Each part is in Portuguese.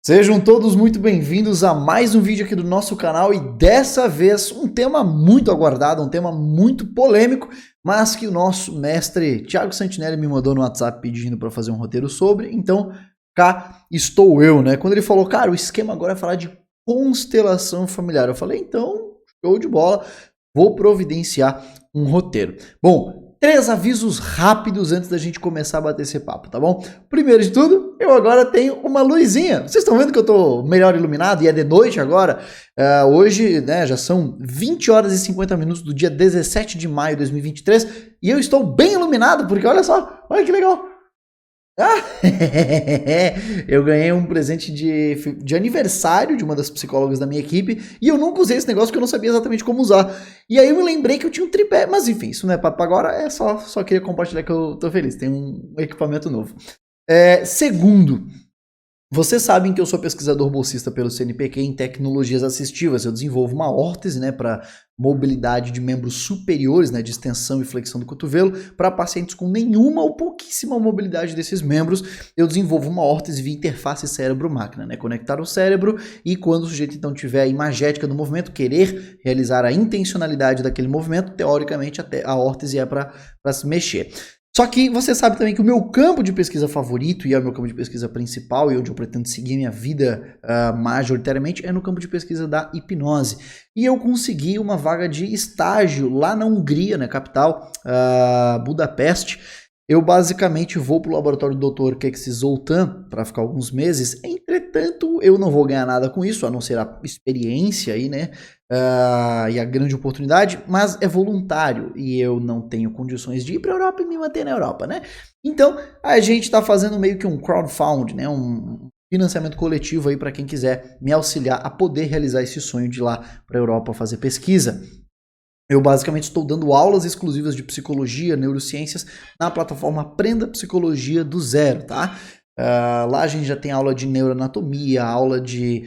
Sejam todos muito bem-vindos a mais um vídeo aqui do nosso canal e dessa vez um tema muito aguardado, um tema muito polêmico, mas que o nosso mestre Thiago Santinelli me mandou no WhatsApp pedindo para fazer um roteiro sobre, então cá estou eu, né? Quando ele falou, cara, o esquema agora é falar de constelação familiar, eu falei, então, show de bola, vou providenciar um roteiro. Bom, 3 avisos rápidos antes da gente começar a bater esse papo, tá bom? Primeiro de tudo, eu agora tenho uma luzinha. Vocês estão vendo que eu tô melhor iluminado e é de noite agora? Hoje, né, já são 20 horas e 50 minutos do dia 17 de maio de 2023 e eu estou bem iluminado porque olha só, olha que legal. Eu ganhei um presente de aniversário de uma das psicólogas da minha equipe e eu nunca usei esse negócio porque eu não sabia exatamente como usar. E aí eu me lembrei que eu tinha um tripé, mas enfim, isso não é papo agora, é só queria compartilhar que eu tô feliz, tem um equipamento novo. Segundo, vocês sabem que eu sou pesquisador bolsista pelo CNPq em tecnologias assistivas. Eu desenvolvo uma órtese, né, para mobilidade de membros superiores, né, de extensão e flexão do cotovelo, para pacientes com nenhuma ou pouquíssima mobilidade desses membros. Eu desenvolvo uma órtese via interface cérebro-máquina, né, conectar o cérebro e quando o sujeito então tiver a imagética do movimento, querer realizar a intencionalidade daquele movimento, teoricamente até a órtese é para se mexer. Só que você sabe também que o meu campo de pesquisa favorito, e é o meu campo de pesquisa principal, e onde eu pretendo seguir minha vida majoritariamente, é no campo de pesquisa da hipnose. E eu consegui uma vaga de estágio lá na Hungria, na capital, Budapeste. Eu basicamente vou para o laboratório do Dr. Keksi Zoltan para ficar alguns meses. Entretanto, eu não vou ganhar nada com isso, a não ser a experiência aí, né? E a grande oportunidade, mas é voluntário e eu não tenho condições de ir para a Europa e me manter na Europa, né? Então, a gente está fazendo meio que um crowdfunding, né? Um financiamento coletivo aí para quem quiser me auxiliar a poder realizar esse sonho de ir lá para a Europa fazer pesquisa. Eu basicamente estou dando aulas exclusivas de psicologia, neurociências na plataforma Aprenda Psicologia do Zero, tá? Lá a gente já tem aula de neuroanatomia, aula de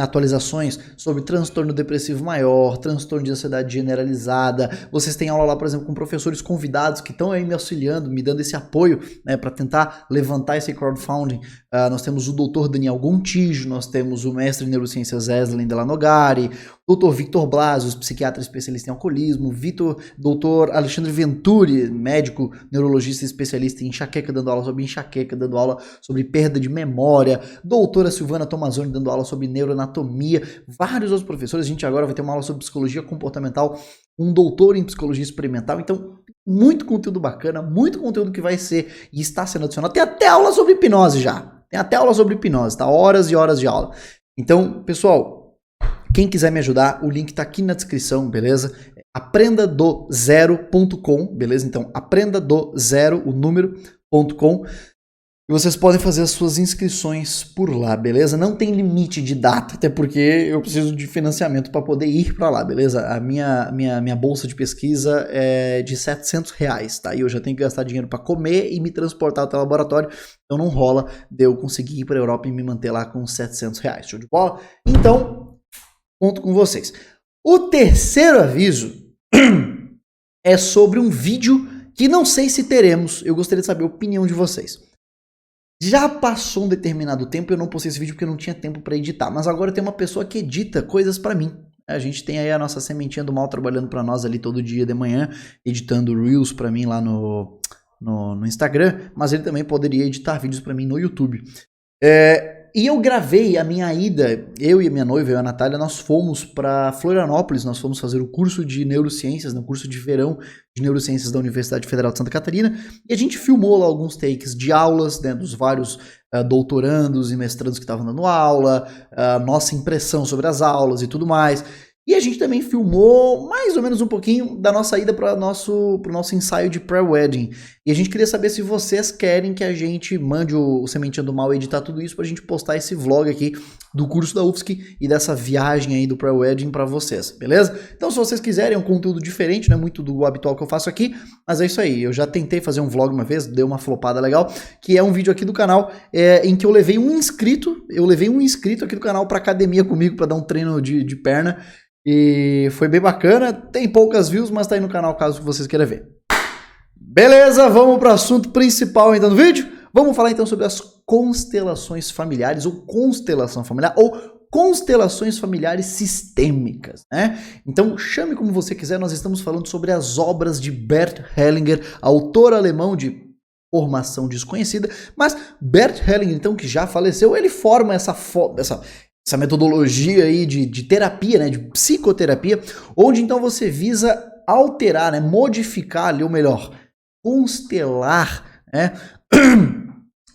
atualizações sobre transtorno depressivo maior, transtorno de ansiedade generalizada. Vocês têm aula lá, por exemplo, com professores convidados que estão aí me auxiliando, me dando esse apoio, né, para tentar levantar esse crowdfunding. Nós temos o Dr. Daniel Gontijo, nós temos o mestre em neurociências Eslen Delanogari, Dr. Victor Blasius, psiquiatra especialista em alcoolismo, Dr. Alexandre Venturi, médico neurologista especialista em enxaqueca, dando aula sobre enxaqueca, dando aula sobre perda de memória, doutora Silvana Tomazoni dando aula sobre neuroanatomia, vários outros professores. A gente agora vai ter uma aula sobre psicologia comportamental, um doutor em psicologia experimental. Então, muito conteúdo bacana, muito conteúdo que vai ser e está sendo adicionado. Tem até aula sobre hipnose já. Tem até aula sobre hipnose, tá? Horas e horas de aula. Então, pessoal, quem quiser me ajudar, o link tá aqui na descrição, beleza? aprendadozero.com, beleza? Então, aprendadozero, o número.com. E vocês podem fazer as suas inscrições por lá, beleza? Não tem limite de data, até porque eu preciso de financiamento para poder ir para lá, beleza? A minha bolsa de pesquisa é de R$700, tá? E eu já tenho que gastar dinheiro para comer e me transportar até o laboratório, então não rola de eu conseguir ir para a Europa e me manter lá com R$700. Show de bola? Então, conto com vocês. O terceiro aviso é sobre um vídeo que não sei se teremos, eu gostaria de saber a opinião de vocês. Já passou um determinado tempo, eu não postei esse vídeo porque eu não tinha tempo para editar, mas agora tem uma pessoa que edita coisas para mim. A gente tem aí a nossa sementinha do mal trabalhando para nós ali todo dia de manhã, editando Reels para mim lá no Instagram, mas ele também poderia editar vídeos para mim no YouTube. E eu gravei a minha ida, eu e a minha noiva, eu e a Natália, nós fomos para Florianópolis, nós fomos fazer o curso de neurociências, no curso de verão de neurociências da Universidade Federal de Santa Catarina, e a gente filmou lá alguns takes de aulas, né, dos vários doutorandos e mestrandos que estavam dando aula, nossa impressão sobre as aulas e tudo mais. E a gente também filmou mais ou menos um pouquinho da nossa ida para o nosso ensaio de pré-wedding. E a gente queria saber se vocês querem que a gente mande o Sementinha do Mal editar tudo isso para a gente postar esse vlog aqui do curso da UFSC e dessa viagem aí do pré-wedding para vocês, beleza? Então se vocês quiserem, é um conteúdo diferente, não é muito do habitual que eu faço aqui, mas é isso aí. Eu já tentei fazer um vlog uma vez, deu uma flopada legal, que é um vídeo aqui do canal em que eu levei um inscrito aqui do canal para academia comigo para dar um treino de perna. E foi bem bacana, tem poucas views, mas tá aí no canal caso vocês queiram ver. Beleza, vamos para o assunto principal então do vídeo. Vamos falar então sobre as constelações familiares ou constelação familiar ou constelações familiares sistêmicas, né? Então, chame como você quiser, nós estamos falando sobre as obras de Bert Hellinger, autor alemão de formação desconhecida, mas Bert Hellinger, então, que já faleceu, ele forma essa metodologia aí de terapia, né, de psicoterapia, onde então você visa alterar, né, modificar ali, ou melhor, constelar, né,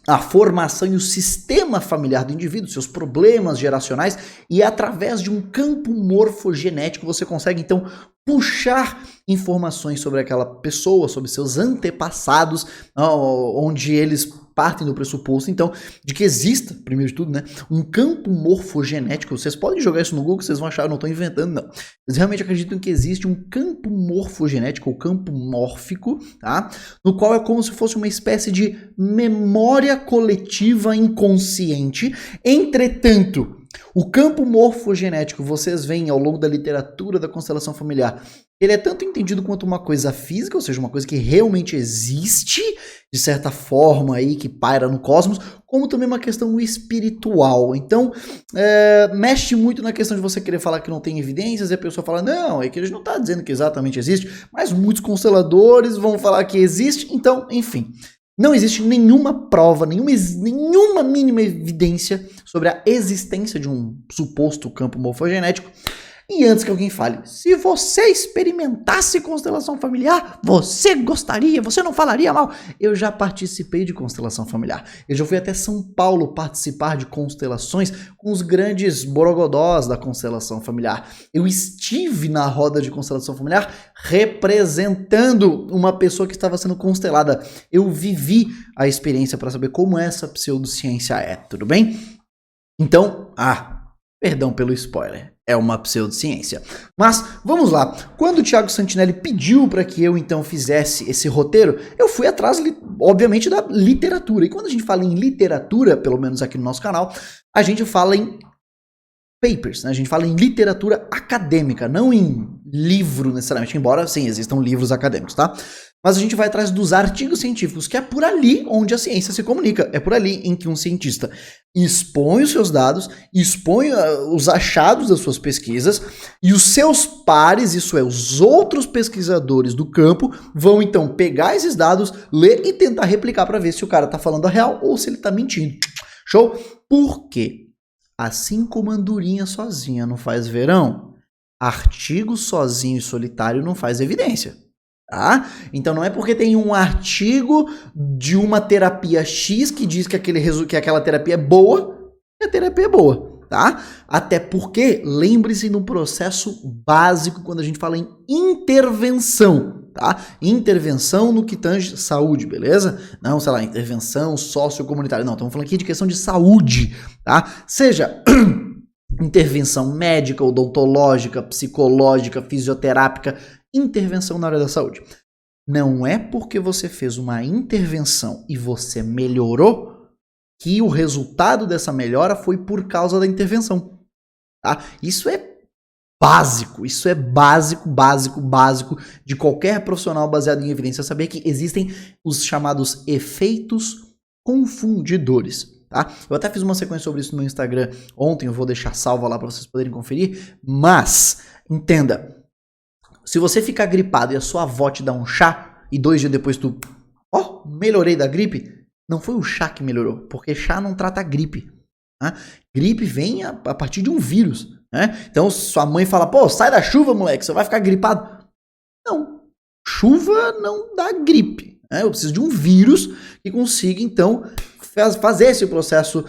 a formação e o sistema familiar do indivíduo, seus problemas geracionais, e através de um campo morfogenético você consegue então puxar informações sobre aquela pessoa, sobre seus antepassados, onde eles partem do pressuposto, então, de que exista, primeiro de tudo, né, um campo morfogenético. Vocês podem jogar isso no Google, vocês vão achar, eu não estou inventando, não. Eles realmente acreditam que existe um campo morfogenético, ou campo mórfico, tá? No qual é como se fosse uma espécie de memória coletiva inconsciente. Entretanto, o campo morfogenético, vocês veem ao longo da literatura da constelação familiar, ele é tanto entendido quanto uma coisa física, ou seja, uma coisa que realmente existe, de certa forma, aí, que paira no cosmos, como também uma questão espiritual. Então, mexe muito na questão de você querer falar que não tem evidências, e a pessoa fala, não, é que a gente não está dizendo que exatamente existe, mas muitos consteladores vão falar que existe, então, enfim. Não existe nenhuma prova, nenhuma mínima evidência sobre a existência de um suposto campo morfogenético. E antes que alguém fale, se você experimentasse constelação familiar, você gostaria, você não falaria mal. Eu já participei de constelação familiar. Eu já fui até São Paulo participar de constelações com os grandes borogodós da constelação familiar. Eu estive na roda de constelação familiar representando uma pessoa que estava sendo constelada. Eu vivi a experiência para saber como essa pseudociência é, tudo bem? Então, perdão pelo spoiler, é uma pseudociência. Mas, vamos lá. Quando o Thiago Santinelli pediu para que eu, então, fizesse esse roteiro, eu fui atrás, obviamente, da literatura. E quando a gente fala em literatura, pelo menos aqui no nosso canal, a gente fala em papers, né? A gente fala em literatura acadêmica, não em livro, necessariamente, embora, sim, existam livros acadêmicos, tá? Mas a gente vai atrás dos artigos científicos, que é por ali onde a ciência se comunica. É por ali em que um cientista expõe os seus dados, expõe os achados das suas pesquisas, e os seus pares, isso é, os outros pesquisadores do campo, vão então pegar esses dados, ler e tentar replicar para ver se o cara tá falando a real ou se ele tá mentindo. Show? Por quê? Assim como andorinha sozinha não faz verão, artigo sozinho e solitário não faz evidência. Tá? Então não é porque tem um artigo de uma terapia X que diz que aquela terapia é boa, que a terapia é boa, tá? Até porque, lembre-se no processo básico quando a gente fala em intervenção, tá? Intervenção no que tange saúde, beleza? Não, sei lá, intervenção sociocomunitária, não, estamos falando aqui de questão de saúde, tá? Seja intervenção médica, odontológica, psicológica, fisioterápica, intervenção na área da saúde. Não é porque você fez uma intervenção e você melhorou que o resultado dessa melhora foi por causa da intervenção. Tá? Isso é básico de qualquer profissional baseado em evidência saber que existem os chamados efeitos confundidores. Tá? Eu até fiz uma sequência sobre isso no meu Instagram ontem, eu vou deixar salva lá para vocês poderem conferir, mas entenda, se você ficar gripado e a sua avó te dá um chá e 2 dias depois tu, melhorei da gripe, não foi o chá que melhorou, porque chá não trata gripe. Né? Gripe vem a partir de um vírus. Né? Então sua mãe fala, sai da chuva, moleque, você vai ficar gripado. Não, chuva não dá gripe. Né? Eu preciso de um vírus que consiga, então, fazer esse processo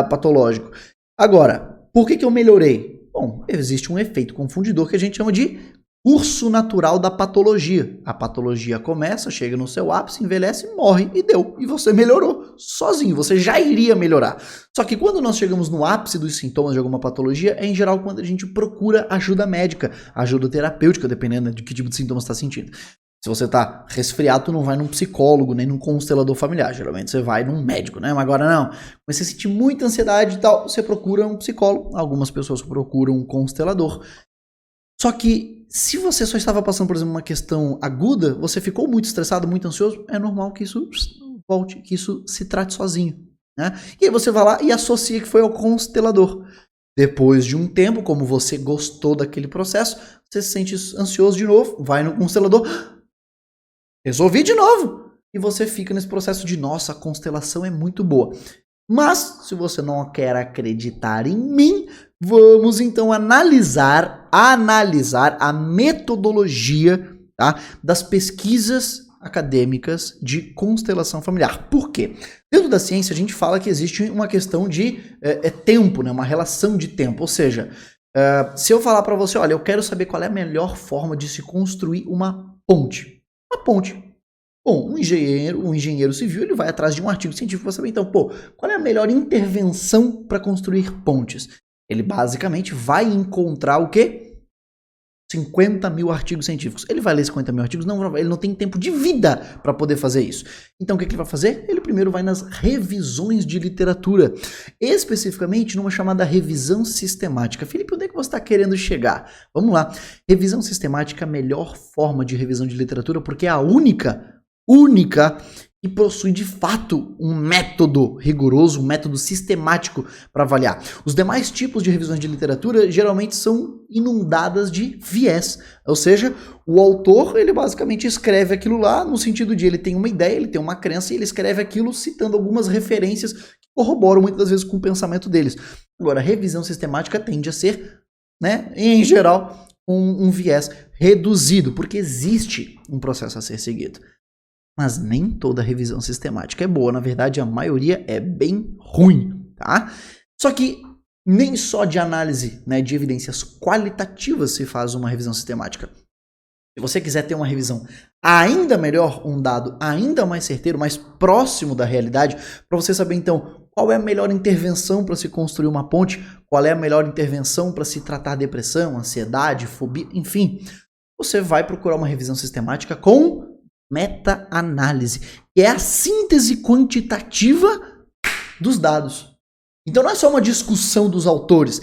patológico. Agora, por que eu melhorei? Bom, existe um efeito confundidor que a gente chama de curso natural da patologia. A patologia começa, chega no seu ápice, envelhece, morre e deu. E você melhorou sozinho, você já iria melhorar. Só que quando nós chegamos no ápice dos sintomas de alguma patologia, é em geral quando a gente procura ajuda médica, ajuda terapêutica, dependendo de que tipo de sintomas você está sentindo. Se você tá resfriado, tu não vai num psicólogo, nem num constelador familiar. Geralmente você vai num médico, né? Mas agora não. Comecei a sentir muita ansiedade e tal, você procura um psicólogo. Algumas pessoas procuram um constelador. Só que se você só estava passando, por exemplo, uma questão aguda, você ficou muito estressado, muito ansioso, é normal que isso volte, que isso se trate sozinho. né? E aí você vai lá e associa que foi ao constelador. Depois de um tempo, como você gostou daquele processo, você se sente ansioso de novo, vai no constelador, resolvi de novo. E você fica nesse processo de, nossa, a constelação é muito boa. Mas, se você não quer acreditar em mim, vamos então analisar a metodologia, tá, das pesquisas acadêmicas de constelação familiar. Por quê? Dentro da ciência, a gente fala que existe uma questão de tempo, né, uma relação de tempo. Ou seja, se eu falar para você, olha, eu quero saber qual é a melhor forma de se construir uma ponte. Uma ponte. Bom, um engenheiro civil, ele vai atrás de um artigo científico para saber, então, qual é a melhor intervenção para construir pontes? Ele basicamente vai encontrar o quê? 50 mil artigos científicos. Ele vai ler 50 mil artigos? Não, ele não tem tempo de vida para poder fazer isso. Então, o que ele vai fazer? Ele primeiro vai nas revisões de literatura, especificamente numa chamada revisão sistemática. Felipe, onde é que você está querendo chegar? Vamos lá. Revisão sistemática é a melhor forma de revisão de literatura, porque é a única e possui de fato um método rigoroso, um método sistemático para avaliar. Os demais tipos de revisões de literatura geralmente são inundadas de viés, ou seja, o autor ele basicamente escreve aquilo lá no sentido de ele tem uma ideia, ele tem uma crença e ele escreve aquilo citando algumas referências que corroboram muitas das vezes com o pensamento deles. Agora, a revisão sistemática tende a ser, né, em geral, um viés reduzido, porque existe um processo a ser seguido. Mas nem toda revisão sistemática é boa. Na verdade, a maioria é bem ruim, tá? Só que nem só de análise, né, de evidências qualitativas se faz uma revisão sistemática. Se você quiser ter uma revisão ainda melhor, um dado ainda mais certeiro, mais próximo da realidade, para você saber, então, qual é a melhor intervenção para se construir uma ponte, qual é a melhor intervenção para se tratar depressão, ansiedade, fobia, enfim, você vai procurar uma revisão sistemática com meta-análise, que é a síntese quantitativa dos dados. Então não é só uma discussão dos autores.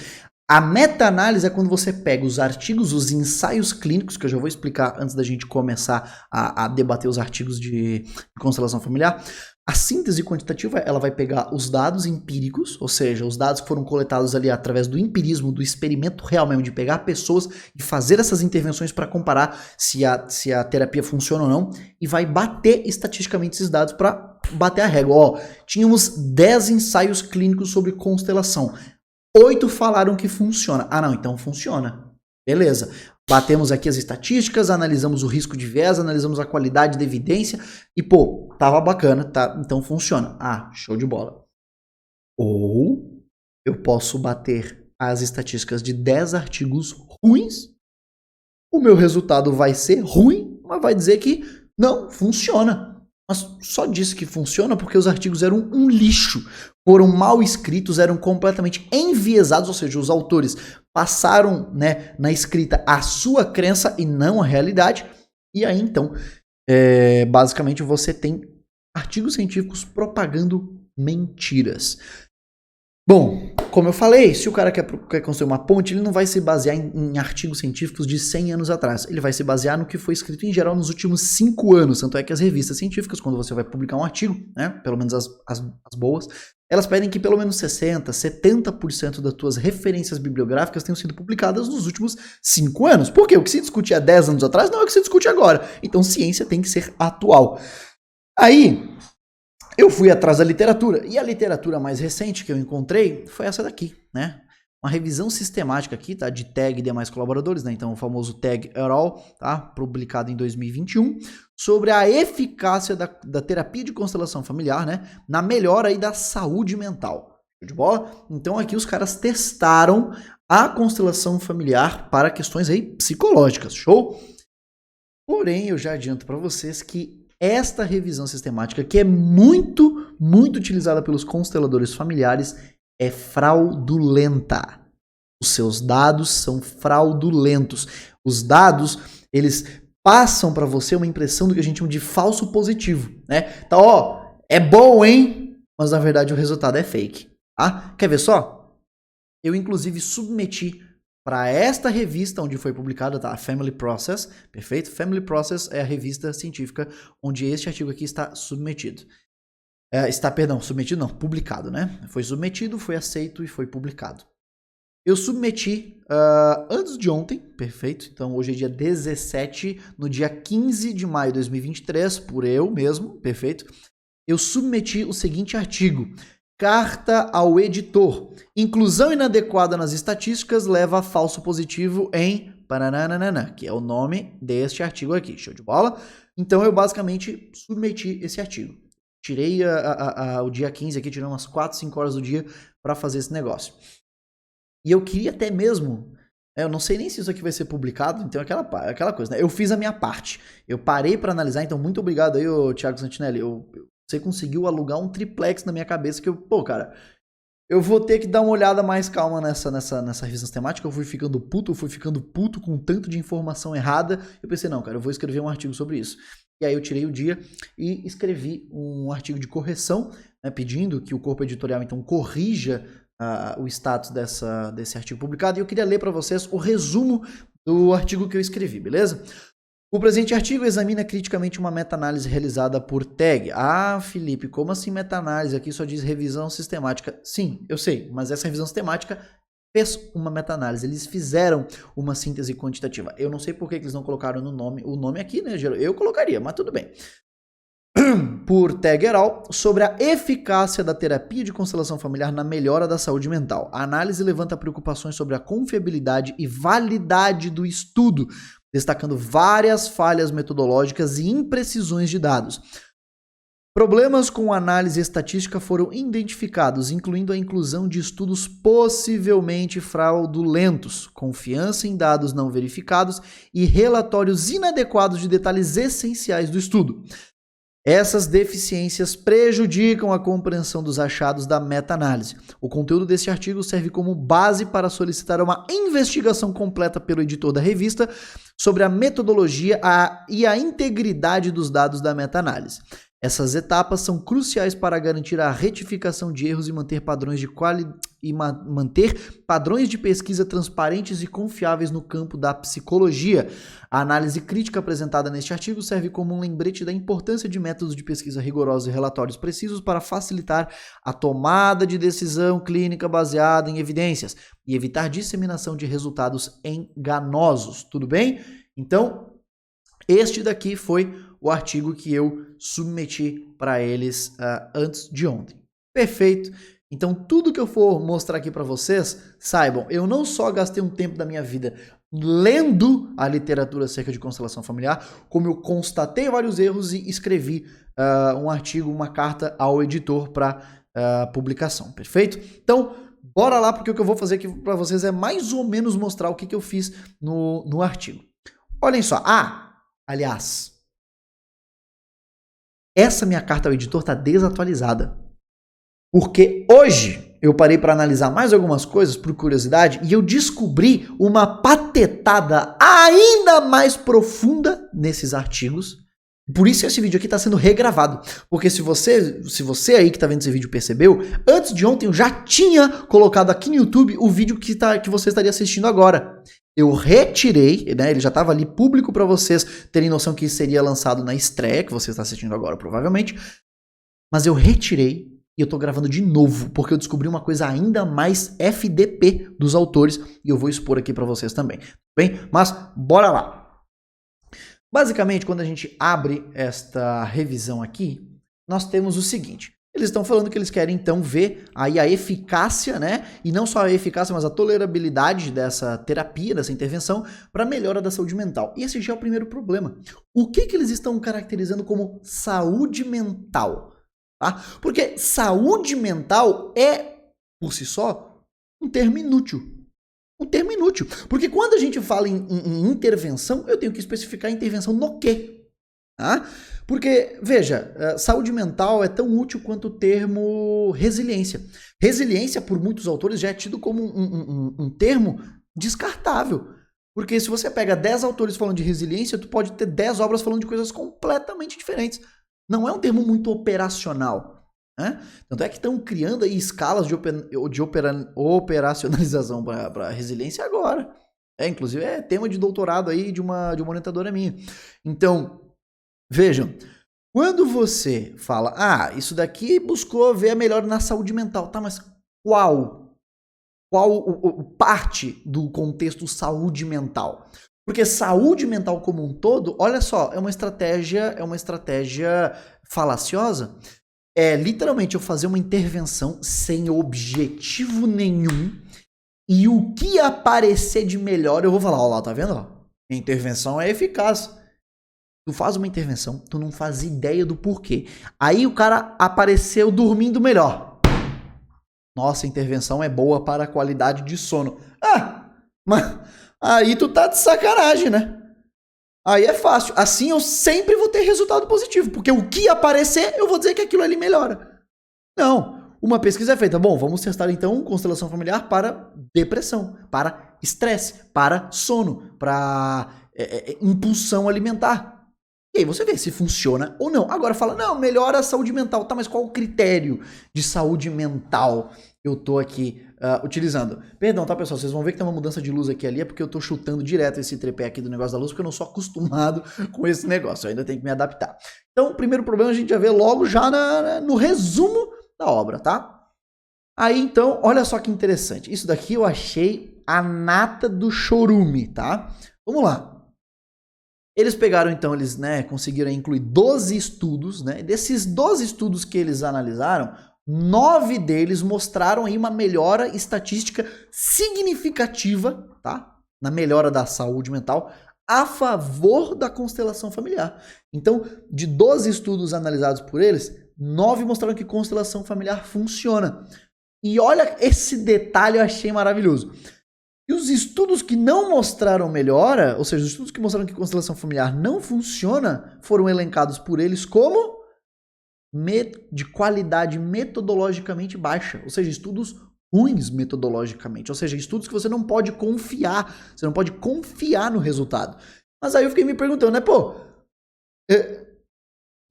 A meta-análise é quando você pega os artigos, os ensaios clínicos, que eu já vou explicar antes da gente começar a debater os artigos de constelação familiar. A síntese quantitativa, ela vai pegar os dados empíricos, ou seja, os dados que foram coletados ali através do empirismo, do experimento real mesmo, de pegar pessoas e fazer essas intervenções para comparar se a terapia funciona ou não, e vai bater estatisticamente esses dados para bater a régua. Ó, tínhamos 10 ensaios clínicos sobre constelação. 8 falaram que funciona. Ah, não, então funciona. Beleza. Batemos aqui as estatísticas, analisamos o risco de viés, analisamos a qualidade da evidência e, tava bacana, tá? Então funciona. Ah, show de bola. Ou eu posso bater as estatísticas de 10 artigos ruins, o meu resultado vai ser ruim, mas vai dizer que não, funciona. Mas só disse que funciona porque os artigos eram um lixo, foram mal escritos, eram completamente enviesados, ou seja, os autores passaram, né, na escrita a sua crença e não a realidade, e aí então, basicamente você tem artigos científicos propagando mentiras. Bom, como eu falei, se o cara quer construir uma ponte, ele não vai se basear em artigos científicos de 100 anos atrás. Ele vai se basear no que foi escrito em geral nos últimos 5 anos. Tanto é que as revistas científicas, quando você vai publicar um artigo, né, pelo menos as boas, elas pedem que pelo menos 60%, 70% das tuas referências bibliográficas tenham sido publicadas nos últimos 5 anos. Por quê? O que se discutia há 10 anos atrás não é o que se discute agora. Então ciência tem que ser atual. Aí eu fui atrás da literatura, e a literatura mais recente que eu encontrei foi essa daqui, né? Uma revisão sistemática aqui, tá? De TAG e demais colaboradores, né? Então o famoso TAG et al., tá? Publicado em 2021, sobre a eficácia da terapia de constelação familiar, né? Na melhora aí da saúde mental. Show de bola? Então aqui os caras testaram a constelação familiar para questões aí psicológicas, show? Porém, eu já adianto para vocês que esta revisão sistemática, que é muito, muito utilizada pelos consteladores familiares, é fraudulenta. Os seus dados são fraudulentos. Os dados, eles passam para você uma impressão do que a gente chama de falso positivo, né? Então, ó, é bom, hein? Mas na verdade o resultado é fake. Tá? Quer ver só? Eu, inclusive, submeti para esta revista onde foi publicada, tá? A Family Process, perfeito? Family Process é a revista científica onde este artigo aqui está submetido. Submetido não, publicado, né? Foi submetido, foi aceito e foi publicado. Eu submeti antes de ontem, perfeito? Então hoje é dia 17, no dia 15 de maio de 2023, por eu mesmo, perfeito? Eu submeti o seguinte artigo: carta ao editor. Inclusão inadequada nas estatísticas leva a falso positivo em Parananana, que é o nome deste artigo aqui. Show de bola? Então eu basicamente submeti esse artigo. Tirei o dia 15 aqui, tirei umas 4, 5 horas do dia para fazer esse negócio. E eu queria até mesmo, eu não sei nem se isso aqui vai ser publicado, então é aquela coisa, né? Eu fiz a minha parte. Eu parei para analisar, então muito obrigado aí, Thiago Santinelli. Você conseguiu alugar um triplex na minha cabeça que cara, eu vou ter que dar uma olhada mais calma nessa revisão sistemática. Eu fui ficando puto com tanto de informação errada. Eu pensei, não, cara, eu vou escrever um artigo sobre isso. E aí eu tirei o dia e escrevi um artigo de correção, né, pedindo que o corpo editorial então corrija o status desse artigo publicado. E eu queria ler para vocês o resumo do artigo que eu escrevi, beleza? O presente artigo examina criticamente uma meta-análise realizada por TAG. Ah, Felipe, como assim meta-análise? Aqui só diz revisão sistemática. Sim, eu sei, mas essa revisão sistemática fez uma meta-análise. Eles fizeram uma síntese quantitativa. Eu não sei por que eles não colocaram o nome aqui, né? Eu colocaria, mas tudo bem. Por TAG et al. Sobre a eficácia da terapia de constelação familiar na melhora da saúde mental. A análise levanta preocupações sobre a confiabilidade e validade do estudo, destacando várias falhas metodológicas e imprecisões de dados. Problemas com análise estatística foram identificados, incluindo a inclusão de estudos possivelmente fraudulentos, confiança em dados não verificados e relatórios inadequados de detalhes essenciais do estudo. Essas deficiências prejudicam a compreensão dos achados da meta-análise. O conteúdo desse artigo serve como base para solicitar uma investigação completa pelo editor da revista sobre a metodologia e a integridade dos dados da meta-análise. Essas etapas são cruciais para garantir a retificação de erros e manter padrões de pesquisa transparentes e confiáveis no campo da psicologia. A análise crítica apresentada neste artigo serve como um lembrete da importância de métodos de pesquisa rigorosos e relatórios precisos para facilitar a tomada de decisão clínica baseada em evidências e evitar disseminação de resultados enganosos. Tudo bem? Então, este daqui foi o artigo que eu submeti para eles antes de ontem. Perfeito. Então, tudo que eu for mostrar aqui para vocês, saibam, eu não só gastei um tempo da minha vida lendo a literatura acerca de constelação familiar, como eu constatei vários erros e escrevi um artigo, uma carta ao editor para publicação. Perfeito? Então, bora lá, porque o que eu vou fazer aqui para vocês é mais ou menos mostrar o que eu fiz no artigo. Olhem só. Aliás, essa minha carta ao editor está desatualizada. Porque hoje eu parei para analisar mais algumas coisas por curiosidade e eu descobri uma patetada ainda mais profunda nesses artigos. Por isso esse vídeo aqui está sendo regravado. Porque se você aí que está vendo esse vídeo percebeu, antes de ontem eu já tinha colocado aqui no YouTube o vídeo que você estaria assistindo agora. Eu retirei, né, ele já estava ali público para vocês terem noção que isso seria lançado na estreia, que você está assistindo agora provavelmente, mas eu retirei e eu tô gravando de novo, porque eu descobri uma coisa ainda mais FDP dos autores e eu vou expor aqui para vocês também, bem? Mas bora lá! Basicamente, quando a gente abre esta revisão aqui, nós temos o seguinte. Eles estão falando que eles querem, então, ver aí a eficácia, né? E não só a eficácia, mas a tolerabilidade dessa terapia, dessa intervenção, para a melhora da saúde mental. E esse já é o primeiro problema. O que eles estão caracterizando como saúde mental? Tá? Porque saúde mental é, por si só, um termo inútil. Um termo inútil. Porque quando a gente fala em intervenção, eu tenho que especificar intervenção no quê? Tá? Porque, veja, saúde mental é tão útil quanto o termo resiliência. Resiliência, por muitos autores, já é tido como um termo descartável. Porque se você pega 10 autores falando de resiliência, tu pode ter 10 obras falando de coisas completamente diferentes. Não é um termo muito operacional. Né? Tanto é que estão criando aí escalas de operacionalização para resiliência agora. Inclusive é tema de doutorado aí de uma orientadora minha. Então, vejam, Quando você fala, isso daqui buscou ver a melhora na saúde mental, tá, mas qual parte do contexto saúde mental? Porque saúde mental como um todo, olha só, é uma estratégia falaciosa. É literalmente eu fazer uma intervenção sem objetivo nenhum e o que aparecer de melhor eu vou falar, ó lá, tá vendo? A intervenção é eficaz. Tu faz uma intervenção, tu não faz ideia do porquê. Aí o cara apareceu dormindo melhor. Nossa, a intervenção é boa para a qualidade de sono. Mas aí tu tá de sacanagem, né? Aí é fácil. Assim eu sempre vou ter resultado positivo, porque o que aparecer, eu vou dizer que aquilo ali melhora. Não. Uma pesquisa é feita. Bom, vamos testar então constelação familiar para depressão, para estresse, para sono, para impulsão alimentar. E aí você vê se funciona ou não. Agora fala, não, melhora a saúde mental. Tá, mas qual o critério de saúde mental eu tô aqui utilizando? Perdão, tá, pessoal? Vocês vão ver que tem uma mudança de luz aqui ali, é porque eu tô chutando direto esse tripé aqui do negócio da luz, porque eu não sou acostumado com esse negócio. Eu ainda tenho que me adaptar. Então, o primeiro problema a gente já vê logo já no resumo da obra, tá? Aí, então, olha só que interessante. Isso daqui eu achei a nata do chorume, tá? Vamos lá. Eles pegaram, então, eles conseguiram incluir 12 estudos, né? Desses 12 estudos que eles analisaram, 9 deles mostraram aí uma melhora estatística significativa, tá? Na melhora da saúde mental, a favor da constelação familiar. Então, de 12 estudos analisados por eles, 9 mostraram que constelação familiar funciona. E olha esse detalhe, eu achei maravilhoso. E os estudos que não mostraram melhora, ou seja, os estudos que mostraram que constelação familiar não funciona, foram elencados por eles como de qualidade metodologicamente baixa, ou seja, estudos ruins metodologicamente, ou seja, estudos que você não pode confiar, você não pode confiar no resultado. Mas aí eu fiquei me perguntando, né,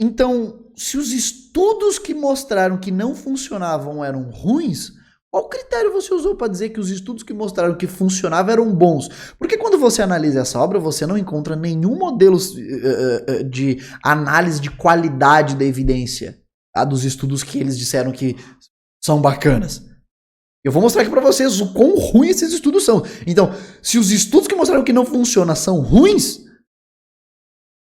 então, se os estudos que mostraram que não funcionavam eram ruins, qual critério você usou para dizer que os estudos que mostraram que funcionava eram bons? Porque quando você analisa essa obra, você não encontra nenhum modelo de análise de qualidade da evidência, tá? Dos estudos que eles disseram que são bacanas. Eu vou mostrar aqui para vocês o quão ruins esses estudos são. Então, se os estudos que mostraram que não funciona são ruins,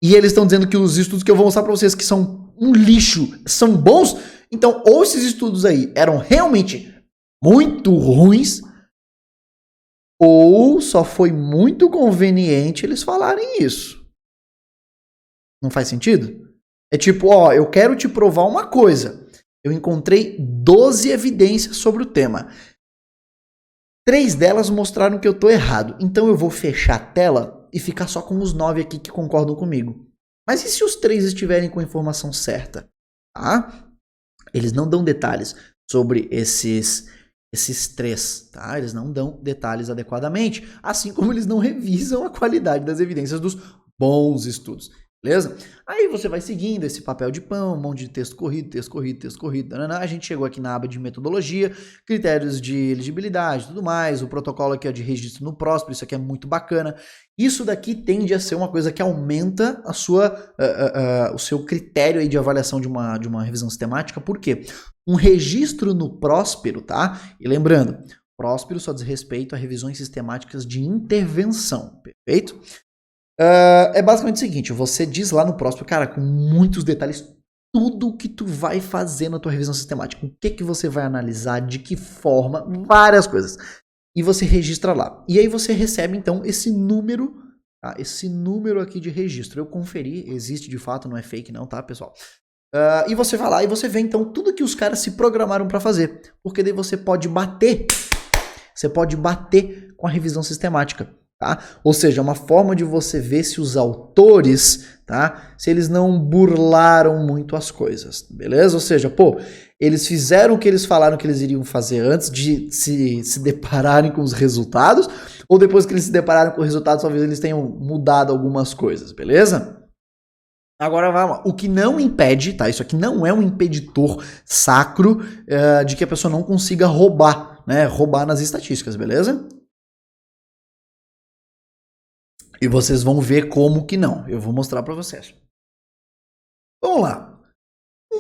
e eles estão dizendo que os estudos que eu vou mostrar para vocês que são um lixo são bons, então ou esses estudos aí eram realmente muito ruins, ou só foi muito conveniente eles falarem isso. Não faz sentido? É tipo, eu quero te provar uma coisa. Eu encontrei 12 evidências sobre o tema. 3 delas mostraram que eu tô errado. Então eu vou fechar a tela e ficar só com os 9 aqui que concordam comigo. Mas e se os 3 estiverem com a informação certa? Tá? Eles não dão detalhes sobre esses 3, tá? Eles não dão detalhes adequadamente, assim como eles não revisam a qualidade das evidências dos bons estudos, beleza? Aí você vai seguindo esse papel de pão, um monte de texto corrido, a gente chegou aqui na aba de metodologia, critérios de elegibilidade, tudo mais, o protocolo aqui de registro no Próspero, isso aqui é muito bacana. Isso daqui tende a ser uma coisa que aumenta o seu critério aí de avaliação de uma revisão sistemática. Por quê? Um registro no Próspero, tá? E lembrando, Próspero só diz respeito a revisões sistemáticas de intervenção, perfeito? É basicamente o seguinte, você diz lá no Próspero, cara, com muitos detalhes, tudo que tu vai fazer na tua revisão sistemática, o que você vai analisar, de que forma, várias coisas. E você registra lá. E aí você recebe, então, esse número, tá? Esse número aqui de registro. Eu conferi, existe de fato, não é fake não, tá, pessoal? E você vai lá e você vê, então, tudo que os caras se programaram para fazer. Porque daí você pode bater com a revisão sistemática. Tá? Ou seja, é uma forma de você ver se os autores, tá? Se eles não burlaram muito as coisas, beleza? Ou seja, eles fizeram o que eles falaram que eles iriam fazer antes de se depararem com os resultados, ou depois que eles se depararam com os resultados, talvez eles tenham mudado algumas coisas, beleza? Agora vamos lá. O que não impede, tá? Isso aqui não é um impeditor sacro de que a pessoa não consiga roubar, né? Roubar nas estatísticas, beleza? E vocês vão ver como que não. Eu vou mostrar para vocês. Vamos lá.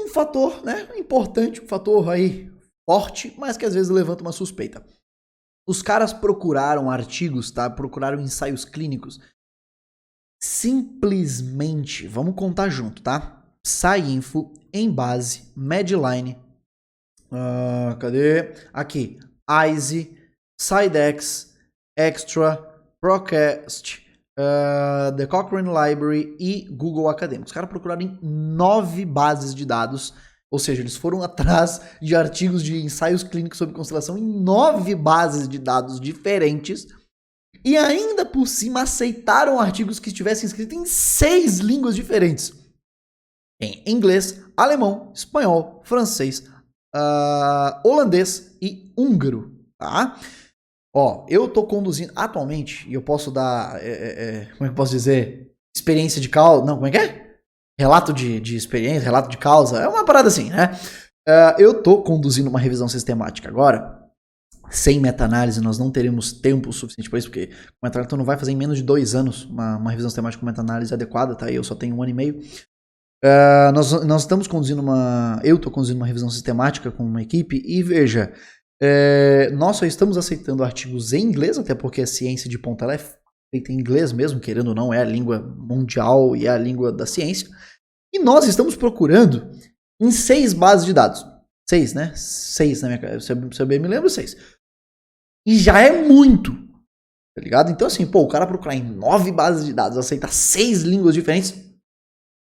um fator, né, importante, um fator aí forte, mas que às vezes levanta uma suspeita. Os caras procuraram artigos, tá? Procuraram ensaios clínicos. Simplesmente, vamos contar junto, tá? PsyInfo, Embase, Medline, cadê? Aqui, ICE, Psydex, Extra, Procast, The Cochrane Library e Google Academic. Os caras procuraram em 9 bases de dados, ou seja, eles foram atrás de artigos de ensaios clínicos sobre constelação em 9 bases de dados diferentes e ainda por cima aceitaram artigos que estivessem escritos em 6 línguas diferentes. Em inglês, alemão, espanhol, francês, holandês e húngaro, tá? Ó, eu tô conduzindo atualmente, e eu posso dar, como é que eu posso dizer? Experiência de causa, não, como é que é? Relato de experiência, relato de causa, é uma parada assim, né? Eu tô conduzindo uma revisão sistemática agora, sem meta-análise, nós não teremos tempo suficiente para isso, porque o meta-análise não vai fazer em menos de 2 anos uma revisão sistemática com meta-análise adequada, tá? Eu só tenho 1 ano e meio. Nós estamos conduzindo eu estou conduzindo uma revisão sistemática com uma equipe e veja, nós só estamos aceitando artigos em inglês, até porque a ciência de ponta ela é feita em inglês mesmo, querendo ou não, é a língua mundial e é a língua da ciência. E nós estamos procurando em 6 bases de dados. 6, né? 6 na minha cara. Se eu bem me lembro, 6. E já é muito, tá ligado? Então assim, pô, o cara procurar em 9 bases de dados, aceitar 6 línguas diferentes,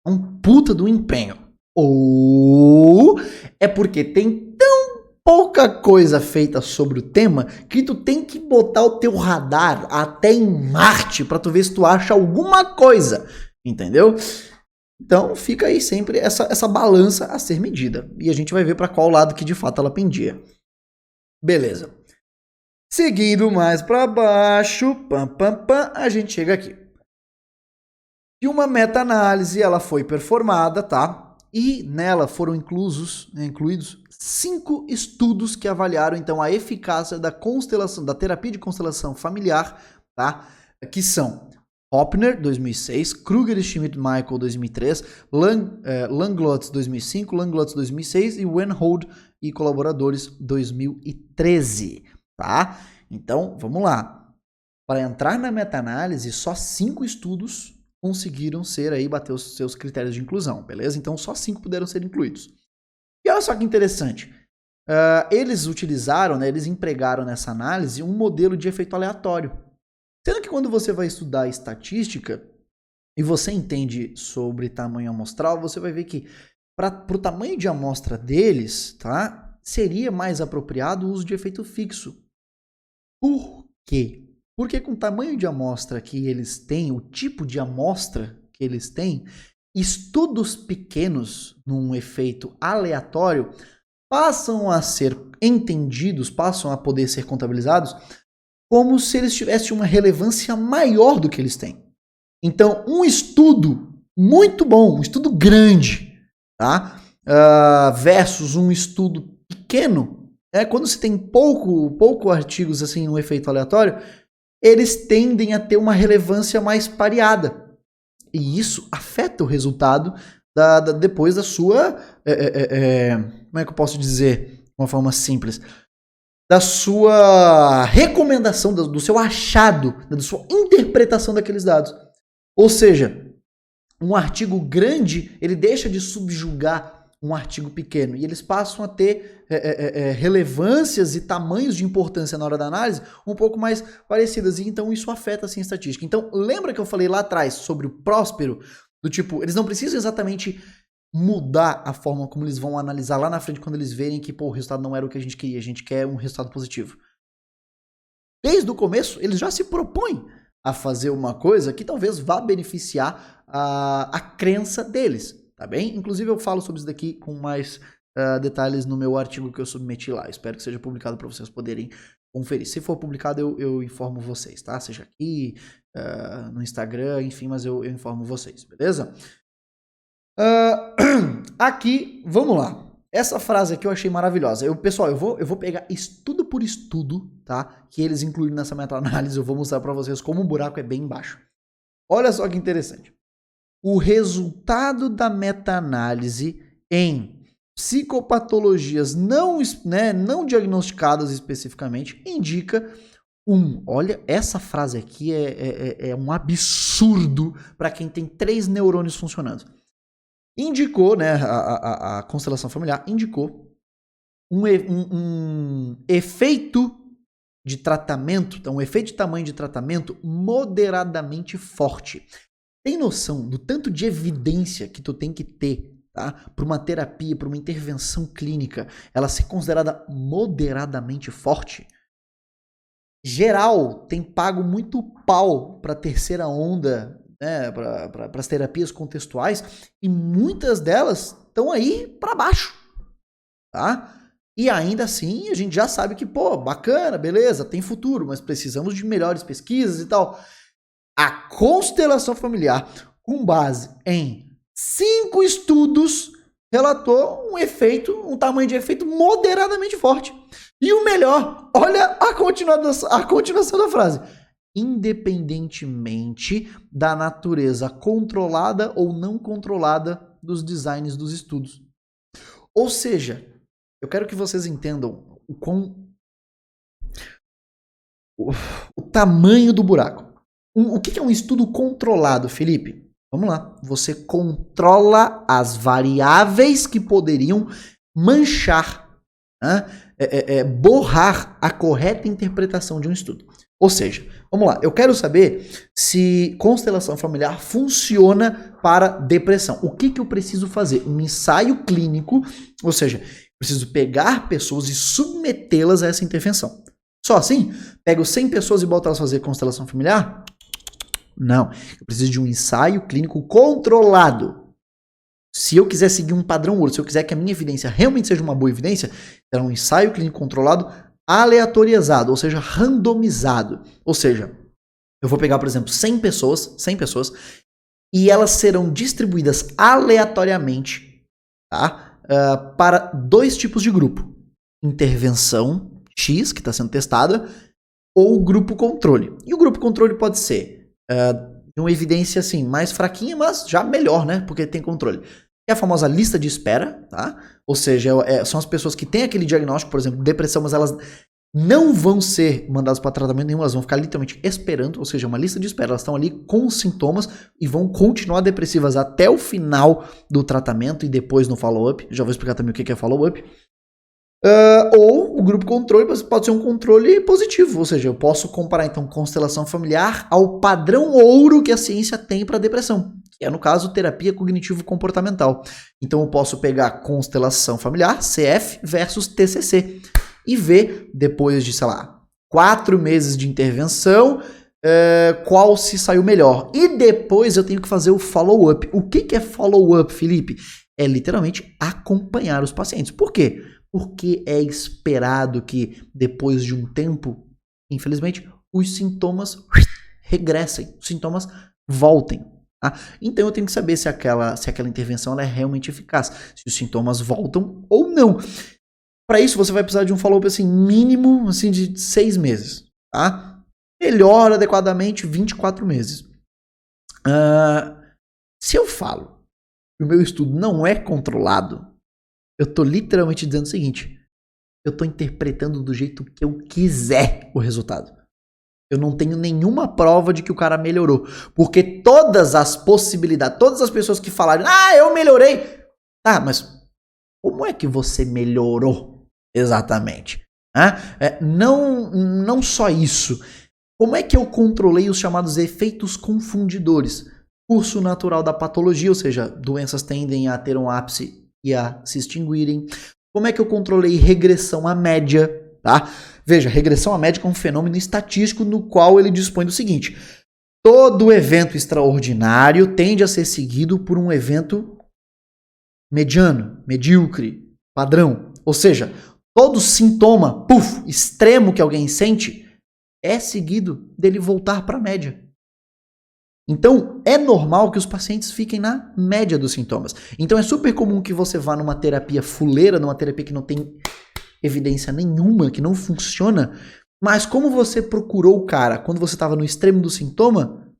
é um puta do empenho. Ou é porque tem tão pouca coisa feita sobre o tema que tu tem que botar o teu radar até em Marte pra tu ver se tu acha alguma coisa, entendeu? Então fica aí sempre essa balança a ser medida. E a gente vai ver pra qual lado que de fato ela pendia. Beleza. Seguindo mais pra baixo, a gente chega aqui. E uma meta-análise ela foi performada, tá? E nela foram incluídos 5 estudos que avaliaram então a eficácia da terapia de constelação familiar, tá? Que são Hopner, 2006, Kruger e Schmidt-Michael, 2003, Langlotz, 2005, Langlotz, 2006 e Wenhold e colaboradores, 2013, tá? Então, vamos lá. Para entrar na meta-análise, só 5 estudos conseguiram bater os seus critérios de inclusão, beleza? Então, só 5 puderam ser incluídos. E olha só que interessante. Eles utilizaram, né, eles empregaram nessa análise um modelo de efeito aleatório. Sendo que quando você vai estudar estatística e você entende sobre tamanho amostral, você vai ver que para o tamanho de amostra deles, tá, seria mais apropriado o uso de efeito fixo. Por quê? Porque com o tamanho de amostra que eles têm, o tipo de amostra que eles têm, estudos pequenos num efeito aleatório passam a ser entendidos, passam a poder ser contabilizados como se eles tivessem uma relevância maior do que eles têm. Então, um estudo muito bom, um estudo grande, tá? Versus um estudo pequeno, quando se tem pouco artigos assim, um efeito aleatório, eles tendem a ter uma relevância mais pareada. E isso afeta o resultado depois da sua... como é que eu posso dizer de uma forma simples? Da sua recomendação, do seu achado, da sua interpretação daqueles dados. Ou seja, um artigo grande, ele deixa de subjugar um artigo pequeno. E eles passam a ter relevâncias e tamanhos de importância na hora da análise um pouco mais parecidas. E então isso afeta assim, a estatística. Então lembra que eu falei lá atrás sobre o Próspero? Do tipo, eles não precisam exatamente mudar a forma como eles vão analisar lá na frente quando eles verem que o resultado não era o que a gente queria. A gente quer um resultado positivo. Desde o começo, eles já se propõem a fazer uma coisa que talvez vá beneficiar a crença deles. Tá bem? Inclusive eu falo sobre isso daqui com mais detalhes no meu artigo que eu submeti lá. Espero que seja publicado para vocês poderem conferir. Se for publicado, eu informo vocês, tá? Seja aqui, no Instagram, enfim, mas eu informo vocês, beleza? Aqui, vamos lá. Essa frase aqui eu achei maravilhosa. Pessoal, eu vou pegar estudo por estudo, tá? Que eles incluíram nessa meta-análise. Eu vou mostrar para vocês como o buraco é bem baixo. Olha só que interessante. O resultado da meta-análise em psicopatologias não diagnosticadas especificamente, indica olha, essa frase aqui é um absurdo para quem tem 3 neurônios funcionando. Indicou, né, a constelação familiar indicou um efeito de tratamento, então um efeito de tamanho de tratamento moderadamente forte. Tem noção do tanto de evidência que tu tem que ter, tá, para uma terapia, para uma intervenção clínica, ela ser considerada moderadamente forte? Geral tem pago muito pau para a terceira onda, né, para as terapias contextuais, e muitas delas estão aí para baixo, tá? E ainda assim a gente já sabe que, pô, bacana, beleza, tem futuro, mas precisamos de melhores pesquisas e tal. A constelação familiar, com base em 5 estudos, relatou um tamanho de efeito moderadamente forte. E o melhor, olha a continuação da frase. Independentemente da natureza controlada ou não controlada dos designs dos estudos. Ou seja, eu quero que vocês entendam o tamanho do buraco. O que é um estudo controlado, Felipe? Vamos lá. Você controla as variáveis que poderiam manchar, borrar a correta interpretação de um estudo. Ou seja, vamos lá. Eu quero saber se constelação familiar funciona para depressão. O que eu preciso fazer? Um ensaio clínico, ou seja, preciso pegar pessoas e submetê-las a essa intervenção. Só assim? Pego 100 pessoas e boto elas a fazer constelação familiar? Não. Eu preciso de um ensaio clínico controlado. Se eu quiser seguir um padrão ouro, se eu quiser que a minha evidência realmente seja uma boa evidência, será um ensaio clínico controlado aleatorizado, ou seja, randomizado. Ou seja, eu vou pegar, por exemplo, 100 pessoas, e elas serão distribuídas aleatoriamente, tá? Para 2 tipos de grupo. Intervenção X, que está sendo testada, ou grupo controle. E o grupo controle pode ser de uma evidência assim, mais fraquinha, mas já melhor, né? Porque tem controle. É a famosa lista de espera, tá? Ou seja, são as pessoas que têm aquele diagnóstico, por exemplo, depressão, mas elas não vão ser mandadas para tratamento nenhum, elas vão ficar literalmente esperando, ou seja, uma lista de espera. Elas estão ali com os sintomas e vão continuar depressivas até o final do tratamento e depois no follow-up. Já vou explicar também o que é follow-up. Ou o grupo controle pode ser um controle positivo, ou seja, eu posso comparar então constelação familiar ao padrão ouro que a ciência tem para depressão, que é no caso terapia cognitivo-comportamental. Então eu posso pegar constelação familiar, CF versus TCC, e ver depois de, sei lá, 4 meses de intervenção, qual se saiu melhor. E depois eu tenho que fazer o follow-up. O que é follow-up, Felipe? É literalmente acompanhar os pacientes. Por quê? Porque é esperado que depois de um tempo, infelizmente, os sintomas regressem, os sintomas voltem. Tá? Então eu tenho que saber se aquela intervenção ela é realmente eficaz, se os sintomas voltam ou não. Para isso você vai precisar de um follow-up assim, mínimo assim, de 6 meses. Tá? Melhor adequadamente 24 meses. Se eu falo que o meu estudo não é controlado, eu tô literalmente dizendo o seguinte: eu tô interpretando do jeito que eu quiser o resultado. Eu não tenho nenhuma prova de que o cara melhorou. Porque todas as possibilidades, todas as pessoas que falaram, eu melhorei. Tá, mas como é que você melhorou exatamente? Não só isso. Como é que eu controlei os chamados efeitos confundidores? Curso natural da patologia, ou seja, doenças tendem a ter um ápice e a se extinguirem. Como é que eu controlei regressão à média? Tá? Veja, regressão à média é um fenômeno estatístico no qual ele dispõe do seguinte: todo evento extraordinário tende a ser seguido por um evento mediano, medíocre, padrão. Ou seja, todo sintoma, extremo que alguém sente é seguido dele voltar para a média. Então, é normal que os pacientes fiquem na média dos sintomas. Então, é super comum que você vá numa terapia fuleira, numa terapia que não tem evidência nenhuma, que não funciona, mas como você procurou o cara quando você estava no extremo do sintoma,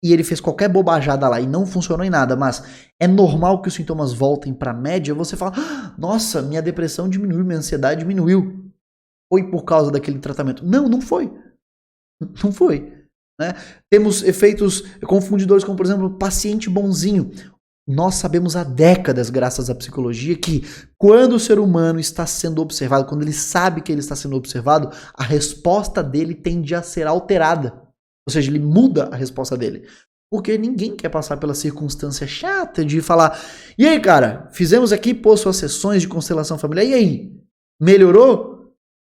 e ele fez qualquer bobajada lá e não funcionou em nada, mas é normal que os sintomas voltem pra média, você fala, nossa, minha depressão diminuiu, minha ansiedade diminuiu. Foi por causa daquele tratamento. Não, não foi. Não foi. Né? Temos efeitos confundidores, como por exemplo, paciente bonzinho. Nós sabemos há décadas, graças à psicologia, que quando o ser humano está sendo observado, quando ele sabe que ele está sendo observado, a resposta dele tende a ser alterada. Ou seja, ele muda a resposta dele. Porque ninguém quer passar pela circunstância chata de falar, e aí, cara, fizemos aqui, pô, suas sessões de constelação familiar, e aí? Melhorou?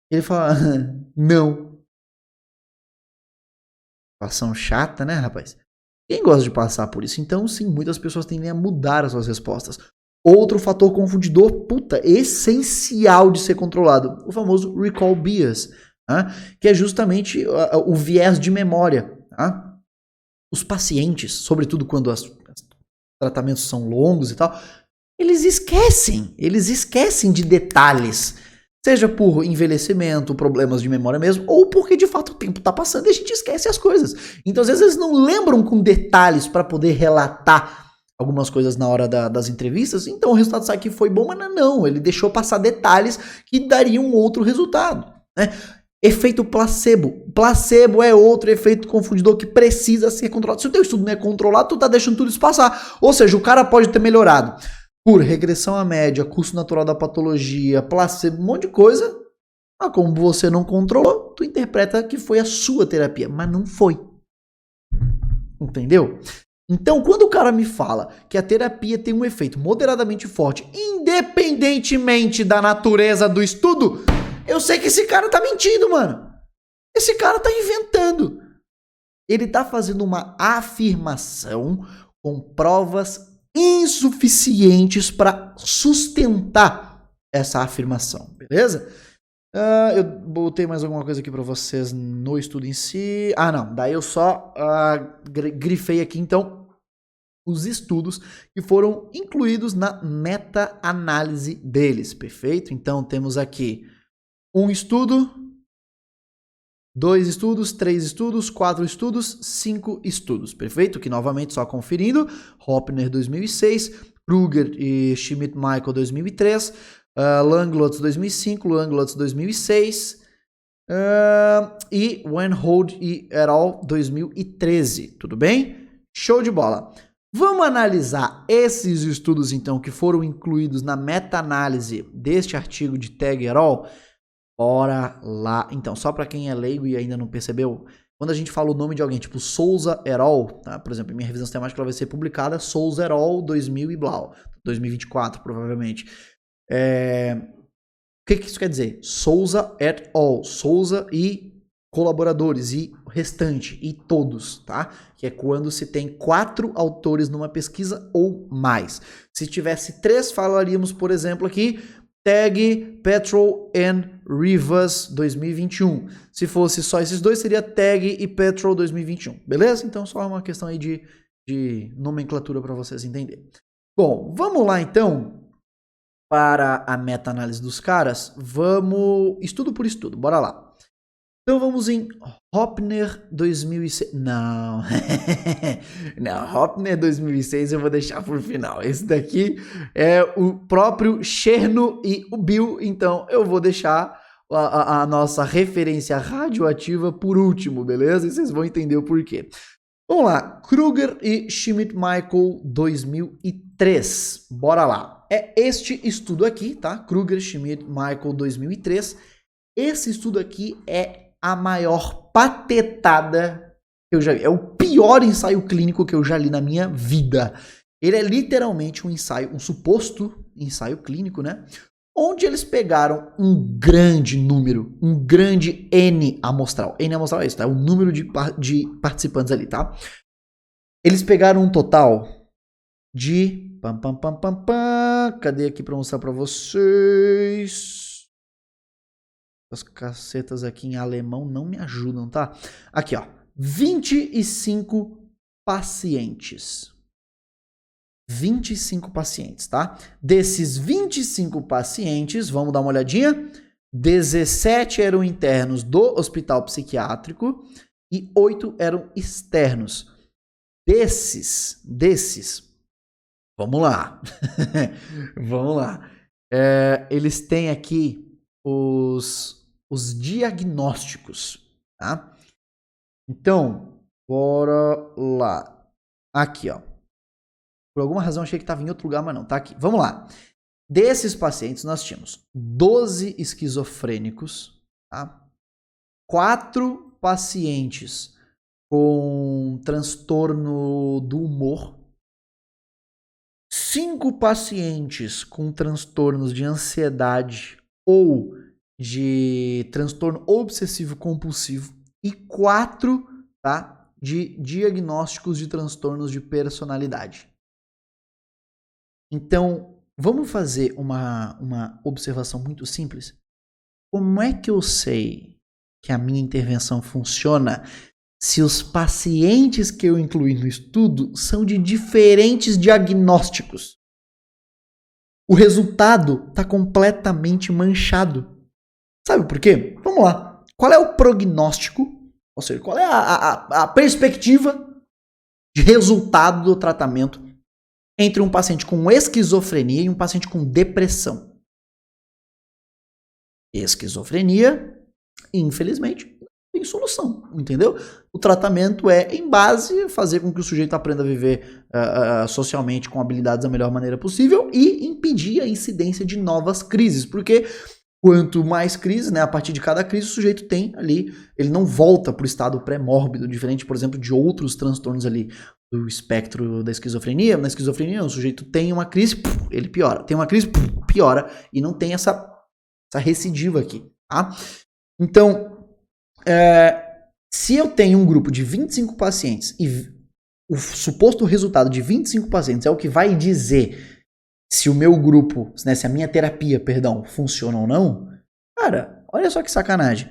Ele fala, não. Situação chata, né, rapaz? Quem gosta de passar por isso? Então, sim, muitas pessoas tendem a mudar as suas respostas. Outro fator confundidor, essencial de ser controlado, o famoso recall bias, tá? Que é justamente o viés de memória. Tá? Os pacientes, sobretudo quando os tratamentos são longos e tal, eles esquecem de detalhes. Seja por envelhecimento, problemas de memória mesmo, ou porque de fato o tempo está passando e a gente esquece as coisas. Então às vezes eles não lembram com detalhes para poder relatar algumas coisas na hora das entrevistas, então o resultado sai que foi bom, mas não, ele deixou passar detalhes que dariam outro resultado. Né? Efeito placebo. Placebo é outro efeito confundidor que precisa ser controlado. Se o teu estudo não é controlado, tu tá deixando tudo isso passar. Ou seja, o cara pode ter melhorado por regressão à média, curso natural da patologia, placebo, um monte de coisa. Ah, como você não controlou, tu interpreta que foi a sua terapia, mas não foi. Entendeu? Então, quando o cara me fala que a terapia tem um efeito moderadamente forte, independentemente da natureza do estudo, eu sei que esse cara tá mentindo, mano. Esse cara tá inventando. Ele tá fazendo uma afirmação com provas insuficientes para sustentar essa afirmação, beleza? Eu botei mais alguma coisa aqui para vocês no estudo em si. Ah, não. Daí eu só grifei aqui, então, os estudos que foram incluídos na meta-análise deles, perfeito? Então, temos aqui um estudo, 2 estudos, 3 estudos, 4 estudos, 5 estudos, perfeito? Que novamente, só conferindo, Hopner 2006, Kruger e Schmidt-Michael 2003, Langlotz 2005, Langlotz 2006 e Wenhold e et al. 2013, tudo bem? Show de bola! Vamos analisar esses estudos, então, que foram incluídos na meta-análise deste artigo de Tag et al., bora lá. Então, só para quem é leigo e ainda não percebeu, quando a gente fala o nome de alguém, tipo Souza et al., tá? Por exemplo, minha revisão sistemática ela vai ser publicada Souza et al. 2000 e blau, 2024, provavelmente. O que isso quer dizer? Souza et al., Souza e colaboradores, e o restante, e todos, tá? Que é quando se tem 4 autores numa pesquisa ou mais. Se tivesse 3, falaríamos, por exemplo, aqui, Tag, Petrol and Rivas 2021. Se fosse só esses dois, seria Tag e Petrol 2021. Beleza? Então, só uma questão aí de nomenclatura para vocês entenderem. Bom, vamos lá então para a meta-análise dos caras. Vamos estudo por estudo, bora lá. Então vamos em Hopner 2006. Não, não, Hopner 2006 eu vou deixar por final. Esse daqui é o próprio Cherno e o Bill, então eu vou deixar a nossa referência radioativa por último, beleza? E vocês vão entender o porquê. Vamos lá, Kruger e Schmidt-Michael 2003. Bora lá. É este estudo aqui, tá? Kruger, Schmidt-Michael 2003. Esse estudo aqui é a maior patetada que eu já vi. É o pior ensaio clínico que eu já li na minha vida. Ele é literalmente um ensaio, um suposto ensaio clínico, né? Onde eles pegaram um grande número, um grande N amostral. N amostral é isso, tá? O número de participantes ali, tá? Eles pegaram um total de... Cadê aqui pra mostrar pra vocês? As cacetas aqui em alemão não me ajudam, tá? Aqui, ó. 25 pacientes. 25 pacientes, tá? Desses 25 pacientes, vamos dar uma olhadinha. 17 eram internos do hospital psiquiátrico e 8 eram externos. Desses, vamos lá. Vamos lá. Eles têm aqui os diagnósticos, tá? Então, bora lá. Aqui, ó. Por alguma razão achei que estava em outro lugar, mas não, tá aqui. Vamos lá. Desses pacientes, nós tínhamos 12 esquizofrênicos, tá? 4 pacientes com transtorno do humor, 5 pacientes com transtornos de ansiedade ou de transtorno obsessivo-compulsivo e 4, tá, de diagnósticos de transtornos de personalidade. Então, vamos fazer uma observação muito simples. Como é que eu sei que a minha intervenção funciona se os pacientes que eu incluí no estudo são de diferentes diagnósticos? O resultado está completamente manchado. Sabe por quê? Vamos lá. Qual é o prognóstico? Ou seja, qual é a perspectiva de resultado do tratamento entre um paciente com esquizofrenia e um paciente com depressão? Esquizofrenia, infelizmente, não tem solução, entendeu? O tratamento é, em base, fazer com que o sujeito aprenda a viver socialmente com habilidades da melhor maneira possível e impedir a incidência de novas crises, porque quanto mais crise, né, a partir de cada crise, o sujeito tem ali, ele não volta para o estado pré-mórbido, diferente, por exemplo, de outros transtornos ali do espectro da esquizofrenia. Na esquizofrenia, o sujeito tem uma crise, ele piora. Tem uma crise, piora. E não tem essa recidiva aqui, tá? Então, se eu tenho um grupo de 25 pacientes e o suposto resultado de 25 pacientes é o que vai dizer se o meu grupo, né, se a minha terapia, perdão, funciona ou não, cara, olha só que sacanagem.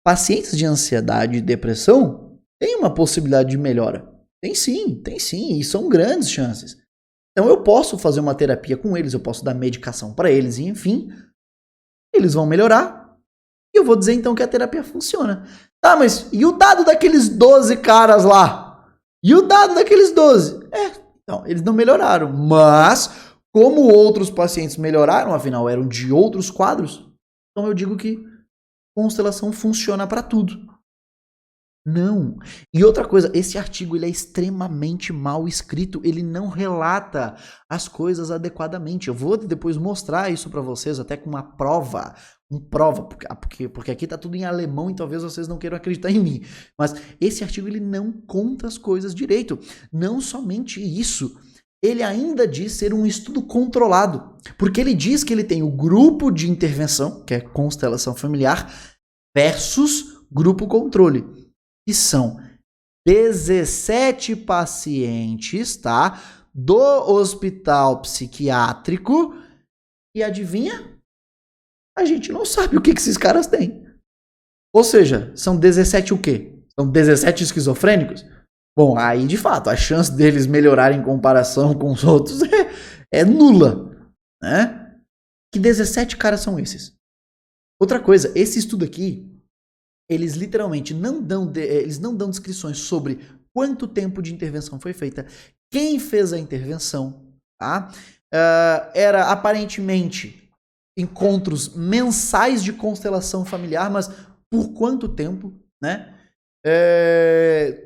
Pacientes de ansiedade e depressão têm uma possibilidade de melhora. Tem sim, e são grandes chances. Então eu posso fazer uma terapia com eles, eu posso dar medicação para eles, e enfim, eles vão melhorar. E eu vou dizer então que a terapia funciona. Tá, mas e o dado daqueles 12 caras lá? E o dado daqueles 12? Então, eles não melhoraram, mas como outros pacientes melhoraram, afinal eram de outros quadros, então eu digo que constelação funciona para tudo. Não. E outra coisa, esse artigo ele é extremamente mal escrito, ele não relata as coisas adequadamente. Eu vou depois mostrar isso para vocês até com uma prova, porque aqui tá tudo em alemão e talvez vocês não queiram acreditar em mim. Mas esse artigo ele não conta as coisas direito. Não somente isso, ele ainda diz ser um estudo controlado, porque ele diz que ele tem o grupo de intervenção, que é constelação familiar, versus grupo controle. Que são 17 pacientes, tá? Do hospital psiquiátrico. E adivinha? A gente não sabe o que esses caras têm. Ou seja, são 17 o quê? São 17 esquizofrênicos? Bom, aí de fato, a chance deles melhorarem em comparação com os outros é nula, né? Que 17 caras são esses? Outra coisa, esse estudo aqui, eles literalmente não dão descrições sobre quanto tempo de intervenção foi feita, quem fez a intervenção, tá? Era aparentemente encontros mensais de constelação familiar, mas por quanto tempo, né?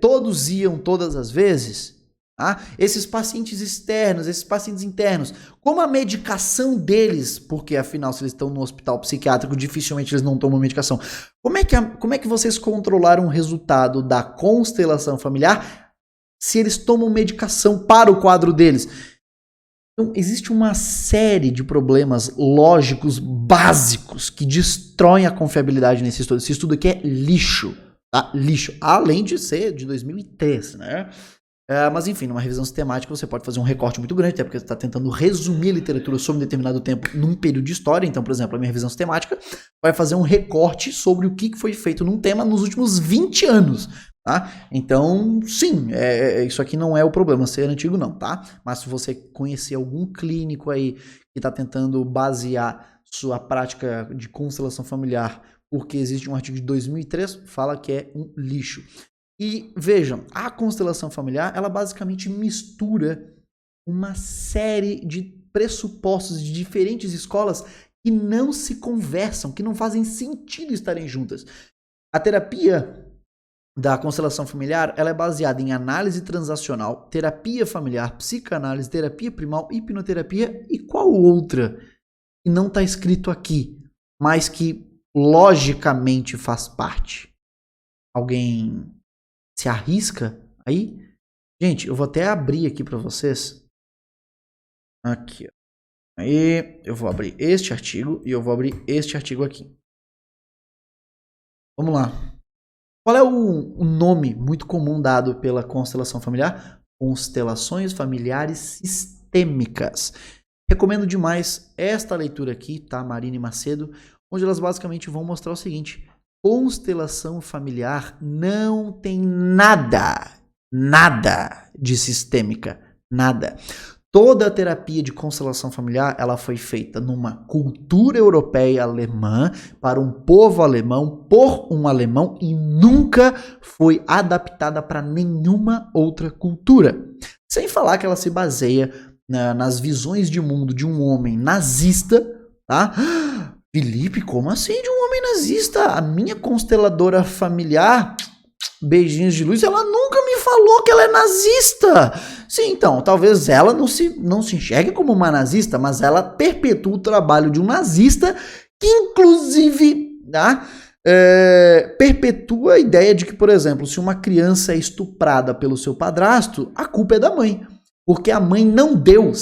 Todos iam todas as vezes? Ah, esses pacientes externos, esses pacientes internos, como a medicação deles, porque afinal se eles estão no hospital psiquiátrico, dificilmente eles não tomam medicação. Como é que vocês controlaram o resultado da constelação familiar se eles tomam medicação para o quadro deles? Então, existe uma série de problemas lógicos básicos que destroem a confiabilidade nesse estudo. Esse estudo aqui é lixo, tá? Lixo, além de ser de 2003, né? Mas enfim, numa revisão sistemática você pode fazer um recorte muito grande, até porque você está tentando resumir a literatura sobre um determinado tempo num período de história. Então, por exemplo, a minha revisão sistemática vai fazer um recorte sobre o que foi feito num tema nos últimos 20 anos. Tá? Então, sim, isso aqui não é o problema, ser antigo não, tá? Mas se você conhecer algum clínico aí que está tentando basear sua prática de constelação familiar porque existe um artigo de 2003, fala que é um lixo. E vejam, a constelação familiar, ela basicamente mistura uma série de pressupostos de diferentes escolas que não se conversam, que não fazem sentido estarem juntas. A terapia da constelação familiar, ela é baseada em análise transacional, terapia familiar, psicanálise, terapia primal, hipnoterapia e qual outra que não está escrito aqui, mas que logicamente faz parte. Alguém se arrisca aí? Gente, eu vou até abrir aqui para vocês. Aqui, ó. Aí, eu vou abrir este artigo e eu vou abrir este artigo aqui. Vamos lá. Qual é o nome muito comum dado pela constelação familiar? Constelações familiares sistêmicas. Recomendo demais esta leitura aqui, tá? Marina e Macedo, onde elas basicamente vão mostrar o seguinte: constelação familiar não tem nada de sistêmica, nada. Toda a terapia de constelação familiar, ela foi feita numa cultura europeia alemã, para um povo alemão, por um alemão, e nunca foi adaptada para nenhuma outra cultura. Sem falar que ela se baseia nas visões de mundo de um homem nazista, tá? Felipe, como assim de um homem nazista? A minha consteladora familiar, beijinhos de luz, ela nunca me falou que ela é nazista. Sim, então, talvez ela não se enxergue como uma nazista, mas ela perpetua o trabalho de um nazista que, inclusive, tá, perpetua a ideia de que, por exemplo, se uma criança é estuprada pelo seu padrasto, a culpa é da mãe. Porque a mãe não deu,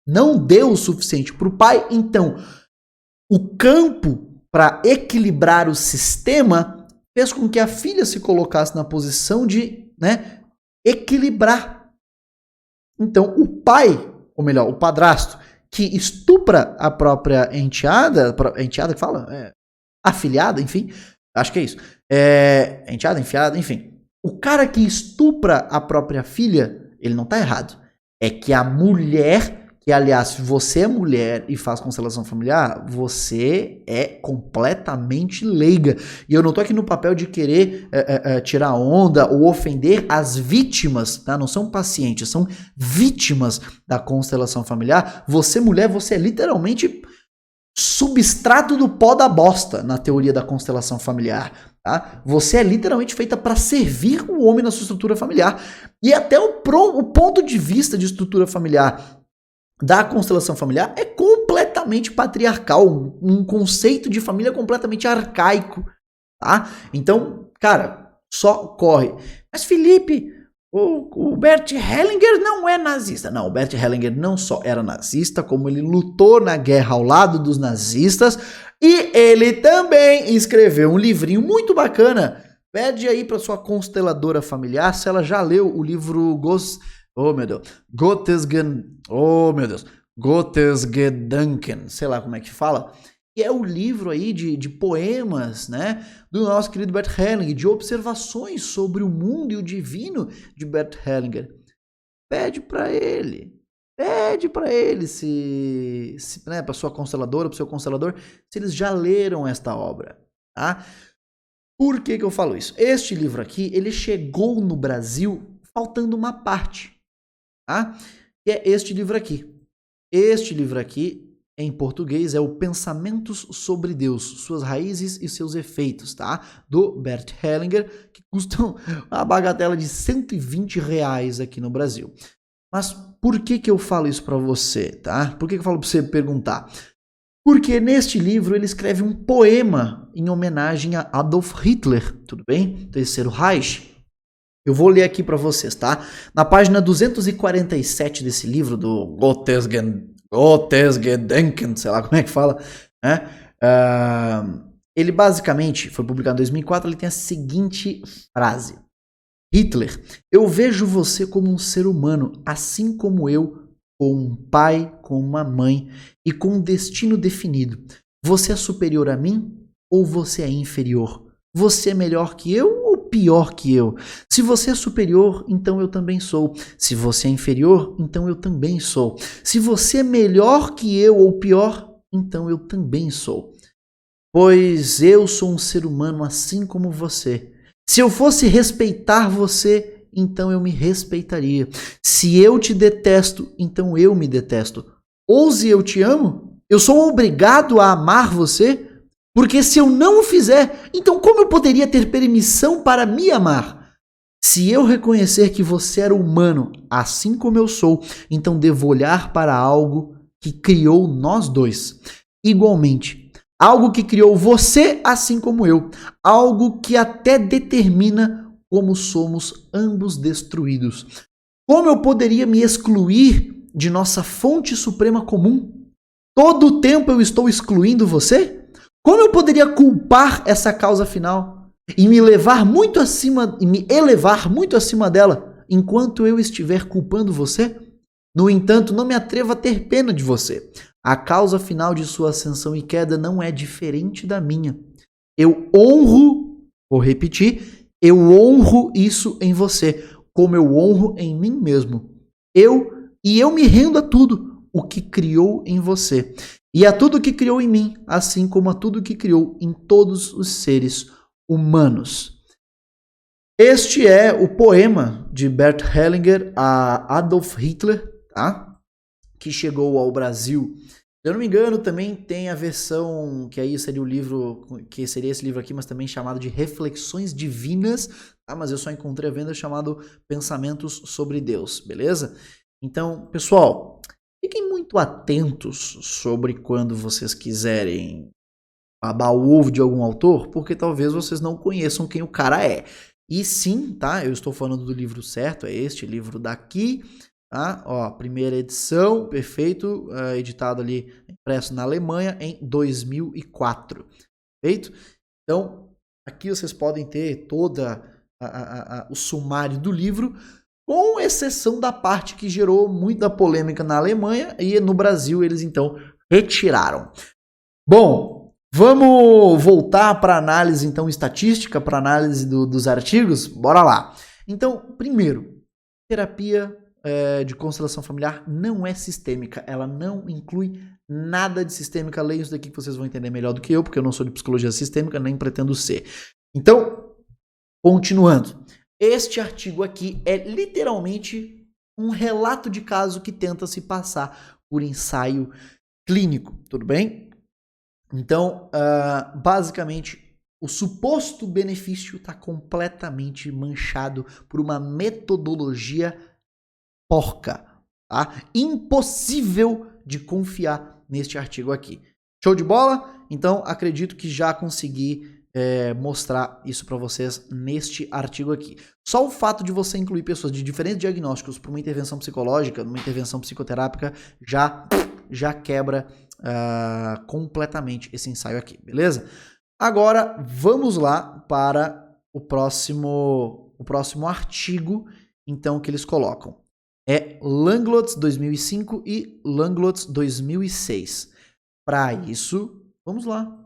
não deu o suficiente para o pai. Então, o campo para equilibrar o sistema fez com que a filha se colocasse na posição de, equilibrar. Então, o pai, ou melhor, o padrasto, que estupra a própria enteada que fala? Afilhada, enfim, acho que é isso. Enteada, enfiada, enfim. O cara que estupra a própria filha, ele não tá errado. É que a mulher, que aliás, se você é mulher e faz constelação familiar, você é completamente leiga. E eu não tô aqui no papel de querer tirar onda ou ofender as vítimas, tá? Não são pacientes, são vítimas da constelação familiar. Você, mulher, você é literalmente substrato do pó da bosta na teoria da constelação familiar. Tá? Você é literalmente feita para servir o homem na sua estrutura familiar. E até o ponto de vista de estrutura familiar da constelação familiar é completamente patriarcal, um conceito de família completamente arcaico, tá? Então, cara, só corre. Mas Felipe, o Bert Hellinger não é nazista. Não, o Bert Hellinger não só era nazista, como ele lutou na guerra ao lado dos nazistas e ele também escreveu um livrinho muito bacana. Pede aí para sua consteladora familiar se ela já leu o livro Gottesgedanken, sei lá como é que fala, que é o livro aí de poemas, né, do nosso querido Bert Hellinger, de observações sobre o mundo e o divino de Bert Hellinger. Pede para ele se para sua consteladora, para o seu constelador, se eles já leram esta obra, tá? Por que eu falo isso? Este livro aqui, ele chegou no Brasil faltando uma parte. Tá? Que é este livro aqui. Este livro aqui, em português, é o Pensamentos sobre Deus, Suas Raízes e Seus Efeitos, tá? Do Bert Hellinger, que custam uma bagatela de R$120 aqui no Brasil. Mas por que eu falo isso para você, tá? Por que eu falo para você perguntar? Porque neste livro ele escreve um poema em homenagem a Adolf Hitler, tudo bem? Terceiro Reich. Eu vou ler aqui para vocês, tá? Na página 247 desse livro, do Gottesgedanken, sei lá como é que fala, né? Ele basicamente, foi publicado em 2004, ele tem a seguinte frase. Hitler, eu vejo você como um ser humano, assim como eu, com um pai, com uma mãe e com um destino definido. Você é superior a mim ou você é inferior? Você é melhor que eu ou pior que eu? Se você é superior, então eu também sou. Se você é inferior, então eu também sou. Se você é melhor que eu ou pior, então eu também sou. Pois eu sou um ser humano assim como você. Se eu fosse respeitar você, então eu me respeitaria. Se eu te detesto, então eu me detesto. Ou se eu te amo, eu sou obrigado a amar você? Porque se eu não o fizer, então como eu poderia ter permissão para me amar? Se eu reconhecer que você era humano, assim como eu sou, então devo olhar para algo que criou nós dois. Igualmente, algo que criou você assim como eu. Algo que até determina como somos ambos destruídos. Como eu poderia me excluir de nossa fonte suprema comum? Todo o tempo eu estou excluindo você? Como eu poderia culpar essa causa final e me elevar muito acima dela enquanto eu estiver culpando você? No entanto, não me atrevo a ter pena de você. A causa final de sua ascensão e queda não é diferente da minha. Eu honro, vou repetir, eu honro isso em você, como eu honro em mim mesmo. Eu me rendo a tudo o que criou em você. E a tudo que criou em mim, assim como a tudo que criou em todos os seres humanos. Este é o poema de Bert Hellinger a Adolf Hitler, tá? Que chegou ao Brasil. Se eu não me engano, também tem a versão, que aí seria o livro, que seria esse livro aqui, mas também chamado de Reflexões Divinas, tá? Mas eu só encontrei a venda chamado Pensamentos sobre Deus, beleza? Então, pessoal, fiquem muito atentos sobre quando vocês quiserem babar o ovo de algum autor, porque talvez vocês não conheçam quem o cara é. E sim, tá? Eu estou falando do livro certo, é este livro daqui, tá? Ó, primeira edição, perfeito, editado ali, impresso na Alemanha em 2004, perfeito? Então, aqui vocês podem ter toda o sumário do livro, com exceção da parte que gerou muita polêmica na Alemanha e no Brasil eles então retiraram. Bom, vamos voltar para análise então estatística, para análise dos artigos? Bora lá. Então, primeiro, terapia de constelação familiar não é sistêmica, ela não inclui nada de sistêmica. Leiam isso daqui que vocês vão entender melhor do que eu, porque eu não sou de psicologia sistêmica, nem pretendo ser. Então, continuando. Este artigo aqui é literalmente um relato de caso que tenta se passar por ensaio clínico, tudo bem? Então, basicamente, o suposto benefício está completamente manchado por uma metodologia porca, tá? Impossível de confiar neste artigo aqui. Show de bola? Então, acredito que já consegui mostrar isso para vocês neste artigo aqui. Só o fato de você incluir pessoas de diferentes diagnósticos para uma intervenção psicológica, numa intervenção psicoterápica, já quebra completamente esse ensaio aqui, beleza? Agora, vamos lá para o próximo artigo, então, que eles colocam. É Langlotz 2005 e Langlotz 2006. Para isso, vamos lá.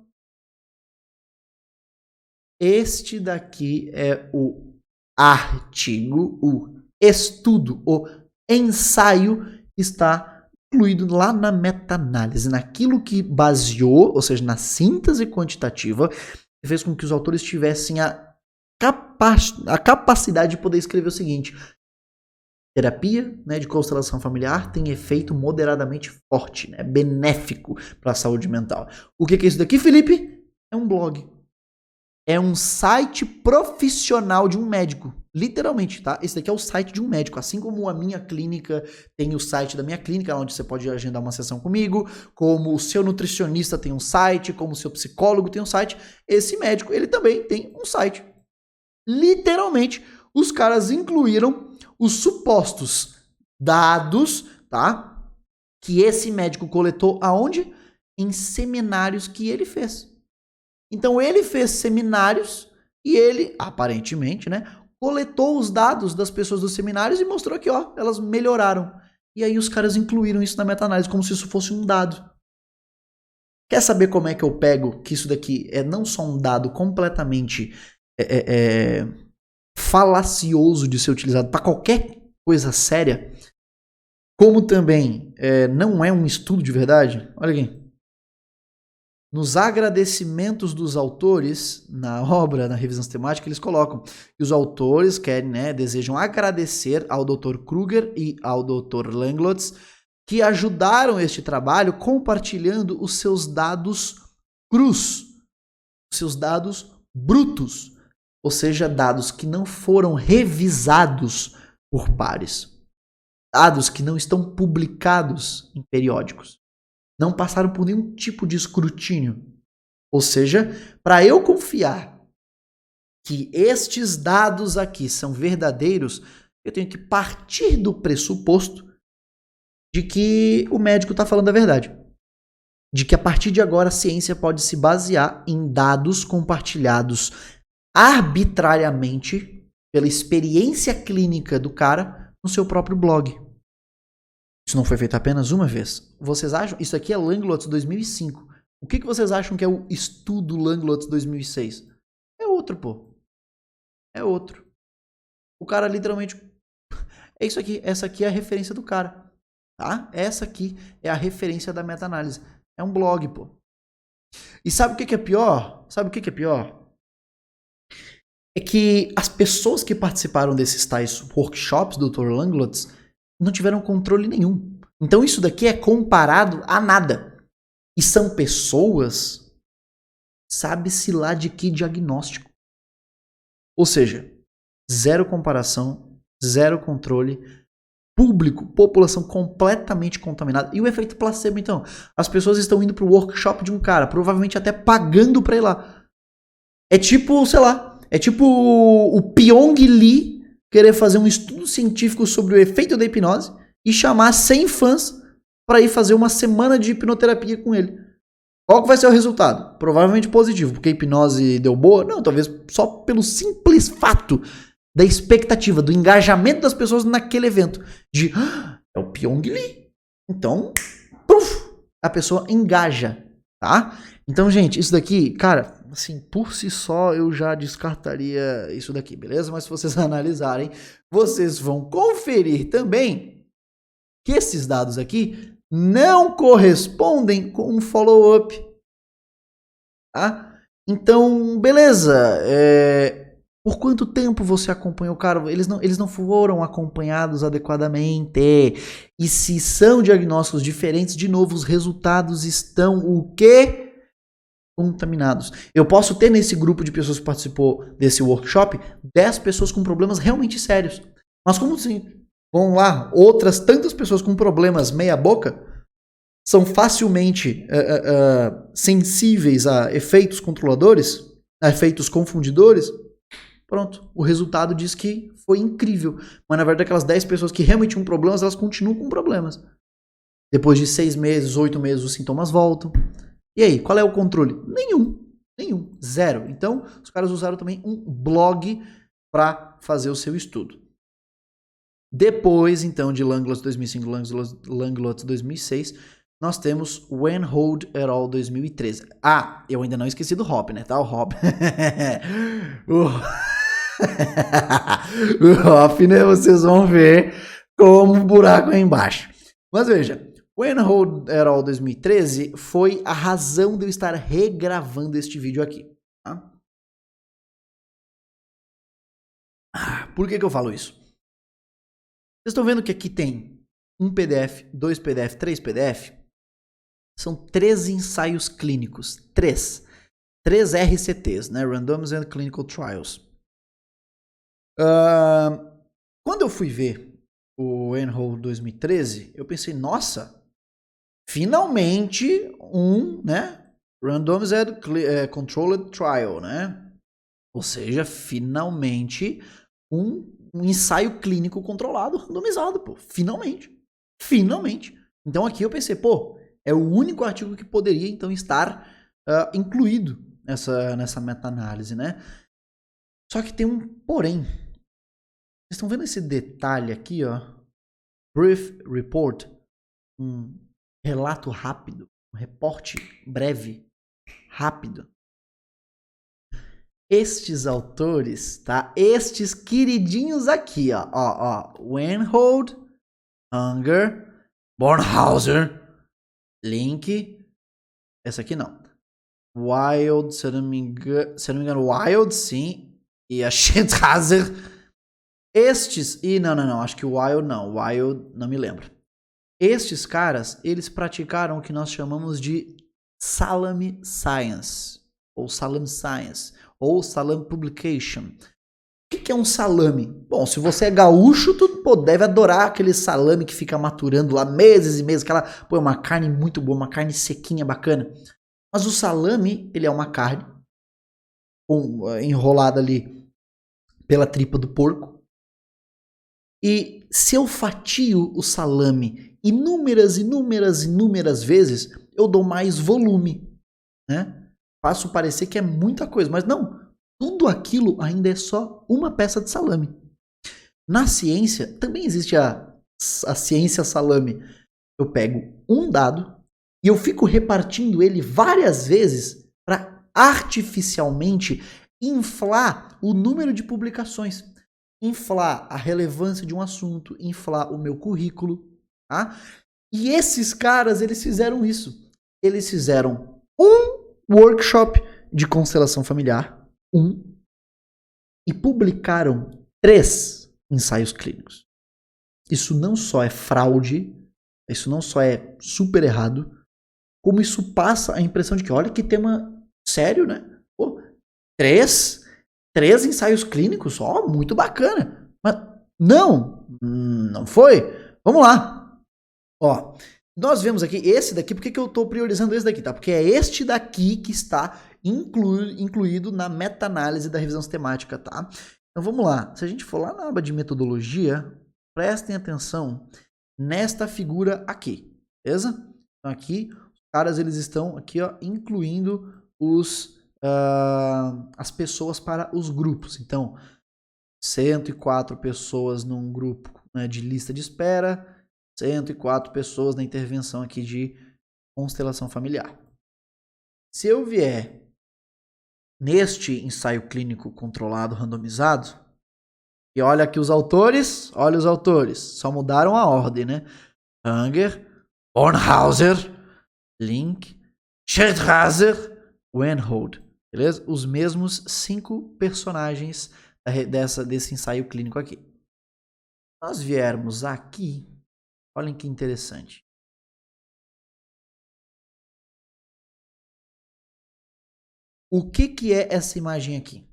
Este daqui é o artigo, o estudo, o ensaio está incluído lá na meta-análise, naquilo que baseou, ou seja, na síntese quantitativa, que fez com que os autores tivessem a capacidade de poder escrever o seguinte: terapia, né, de constelação familiar tem efeito moderadamente forte, né, benéfico para a saúde mental. O que é isso daqui, Felipe? É um blog. É um site profissional de um médico. Literalmente, tá? Esse daqui é o site de um médico. Assim como a minha clínica tem o site da minha clínica, onde você pode agendar uma sessão comigo, como o seu nutricionista tem um site, como o seu psicólogo tem um site, esse médico, ele também tem um site. Literalmente, os caras incluíram os supostos dados, tá? Que esse médico coletou aonde? Em seminários que ele fez. Então ele fez seminários e ele, aparentemente, né, coletou os dados das pessoas dos seminários e mostrou que, ó, elas melhoraram. E aí os caras incluíram isso na meta-análise como se isso fosse um dado. Quer saber como é que eu pego que isso daqui é não só um dado completamente falacioso de ser utilizado para qualquer coisa séria, como também não é um estudo de verdade? Olha aqui. nos agradecimentos dos autores na obra, na revisão sistemática, eles colocam que os autores querem, né, desejam agradecer ao Dr. Kruger e ao Dr. Langlotz que ajudaram este trabalho compartilhando os seus dados crus, os seus dados brutos, ou seja, dados que não foram revisados por pares, dados que não estão publicados em periódicos, não passaram por nenhum tipo de escrutínio. Ou seja, para eu confiar que estes dados aqui são verdadeiros, eu tenho que partir do pressuposto de que o médico está falando a verdade. De que a partir de agora a ciência pode se basear em dados compartilhados arbitrariamente pela experiência clínica do cara no seu próprio blog. Isso não foi feito apenas uma vez. Vocês acham? Isso aqui é Langlotz 2005. O que vocês acham que é o estudo Langlotz 2006? É outro, pô. É outro. O cara literalmente... É isso aqui. Essa aqui é a referência do cara. Tá? Essa aqui é a referência da meta-análise. É um blog, pô. E sabe o que é pior? Sabe o que é pior? É que as pessoas que participaram desses tais workshops do Dr. Langlotz não tiveram controle nenhum. Então isso daqui é comparado a nada. E são pessoas, sabe-se lá de que diagnóstico. Ou seja, zero comparação, zero controle, público, população completamente contaminada. E o efeito placebo, então? As pessoas estão indo para o workshop de um cara, provavelmente até pagando para ir lá. É tipo, sei lá, é tipo o Pyong Lee querer fazer um estudo científico sobre o efeito da hipnose e chamar 100 fãs para ir fazer uma semana de hipnoterapia com ele. Qual que vai ser o resultado? Provavelmente positivo, porque a hipnose deu boa? Não, talvez só pelo simples fato da expectativa, do engajamento das pessoas naquele evento. De, é o Pyong Lee. Então, a pessoa engaja, tá? Então, gente, isso daqui, cara, assim, por si só eu já descartaria isso daqui, beleza? Mas se vocês analisarem, vocês vão conferir também que esses dados aqui não correspondem com um follow-up, tá? Então, beleza, por quanto tempo você acompanhou o cara? Eles não foram acompanhados adequadamente. E se são diagnósticos diferentes, de novo, os resultados estão o quê? Contaminados. Eu posso ter nesse grupo de pessoas que participou desse workshop 10 pessoas com problemas realmente sérios. Mas como assim? Vão lá, outras tantas pessoas com problemas meia boca são facilmente sensíveis a efeitos controladores, a efeitos confundidores. Pronto, o resultado diz que foi incrível. Mas na verdade aquelas 10 pessoas que realmente tinham problemas, elas continuam com problemas. Depois de 6 meses, 8 meses, os sintomas voltam. E aí, qual é o controle? Nenhum, zero. Então, os caras usaram também um blog para fazer o seu estudo. Depois, então, de Langlotz 2005 e Langlotz 2006, nós temos Weinhold et al. 2013. Ah, eu ainda não esqueci do Hop, né? Tá, o Hop. O Hop, né? Vocês vão ver como o buraco é embaixo. Mas veja, Weinhold et al. 2013 foi a razão de eu estar regravando este vídeo aqui. Tá? Por que eu falo isso? Vocês estão vendo que aqui tem um PDF, 2 PDF, 3 PDF? São 3 ensaios clínicos. 3 RCTs, né? Randomized Clinical Trials. Quando eu fui ver o Weinhold 2013, eu pensei, nossa, finalmente né? Randomized Controlled Trial, né? Ou seja, finalmente um ensaio clínico controlado, randomizado, pô. Finalmente. Então aqui eu pensei, pô, é o único artigo que poderia então estar incluído nessa meta-análise, né? Só que tem um porém. Vocês estão vendo esse detalhe aqui, ó? Brief report, um relato rápido, um reporte breve, rápido. Estes autores, tá? Estes queridinhos aqui, ó. Weinhold, Unger, Bornhauser, Link. Essa aqui não. Wild, se eu não me engano, Wild, sim. E a Sennheiser. Estes, não, acho que o Wild não. Wild, não me lembro. Estes caras, eles praticaram o que nós chamamos de Salami Science, ou Salami Science, ou Salami Publication. O que é um salame? Bom, se você é gaúcho, tu deve adorar aquele salame que fica maturando lá meses e meses, é uma carne muito boa, uma carne sequinha, bacana. Mas o salame, ele é uma carne enrolada ali pela tripa do porco. E se eu fatio o salame inúmeras vezes, eu dou mais volume, né? Faço parecer que é muita coisa, mas não. Tudo aquilo ainda é só uma peça de salame. Na ciência, também existe a ciência salame. Eu pego um dado e eu fico repartindo ele várias vezes para artificialmente inflar o número de publicações, inflar a relevância de um assunto, inflar o meu currículo, tá? E esses caras, eles fizeram isso. Eles fizeram um workshop de constelação familiar, e publicaram 3 ensaios clínicos. Isso não só é fraude, isso não só é super errado, como isso passa a impressão de que, olha que tema sério, né? Pô, 3 ensaios clínicos, ó, muito bacana. Mas não foi. Vamos lá. Ó, nós vemos aqui esse daqui, por que eu estou priorizando esse daqui, tá? Porque é este daqui que está incluído na meta-análise da revisão sistemática, tá? Então vamos lá. Se a gente for lá na aba de metodologia, prestem atenção nesta figura aqui, beleza? Então aqui, os caras eles estão aqui, ó, incluindo as pessoas para os grupos. Então, 104 pessoas num grupo, né, de lista de espera, 104 pessoas na intervenção aqui de constelação familiar. Se eu vier neste ensaio clínico controlado, randomizado, e olha aqui os autores, só mudaram a ordem, né? Hanger, Bornhauser, Link, Scherthazer, Wenhold, beleza? Os mesmos 5 personagens desse ensaio clínico aqui. Nós viermos aqui, olhem que interessante. O que é essa imagem aqui?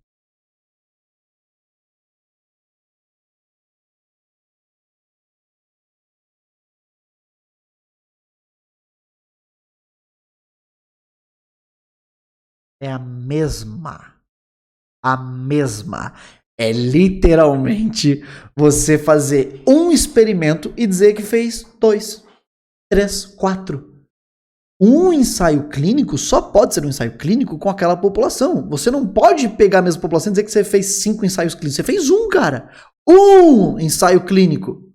É a mesma. A mesma. É literalmente você fazer um experimento e dizer que fez 2, 3, 4. Um ensaio clínico só pode ser um ensaio clínico com aquela população. Você não pode pegar a mesma população e dizer que você fez 5 ensaios clínicos. Você fez um, cara. Um ensaio clínico.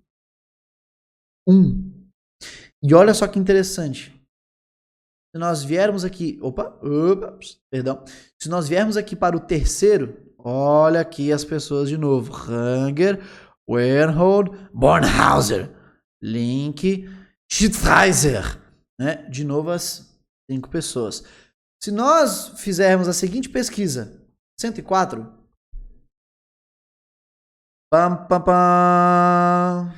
E olha só que interessante. Se nós viermos aqui... Perdão. Se nós viermos aqui para o terceiro, olha aqui as pessoas de novo. Hanger, Wernhold, Bornhauser, Link, Scherthazer. Né? De novo as 5 pessoas. Se nós fizermos a seguinte pesquisa, 104. Pam, pam, pam.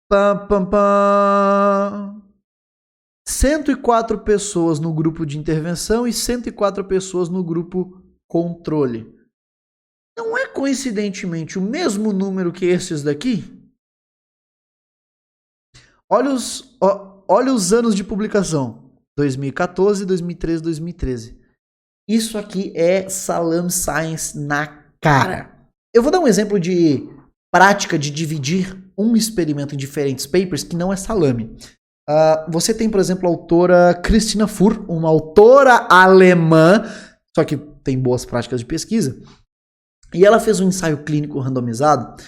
Pam, pam, pam. 104 pessoas no grupo de intervenção e 104 pessoas no grupo controle. Não é coincidentemente o mesmo número que esses daqui? Olha os anos de publicação. 2014, 2013, 2013. Isso aqui é Salami Science na cara. Eu vou dar um exemplo de prática de dividir um experimento em diferentes papers que não é salame. Você tem, por exemplo, a autora Christina Furr, uma autora alemã, só que tem boas práticas de pesquisa. E ela fez um ensaio clínico randomizado,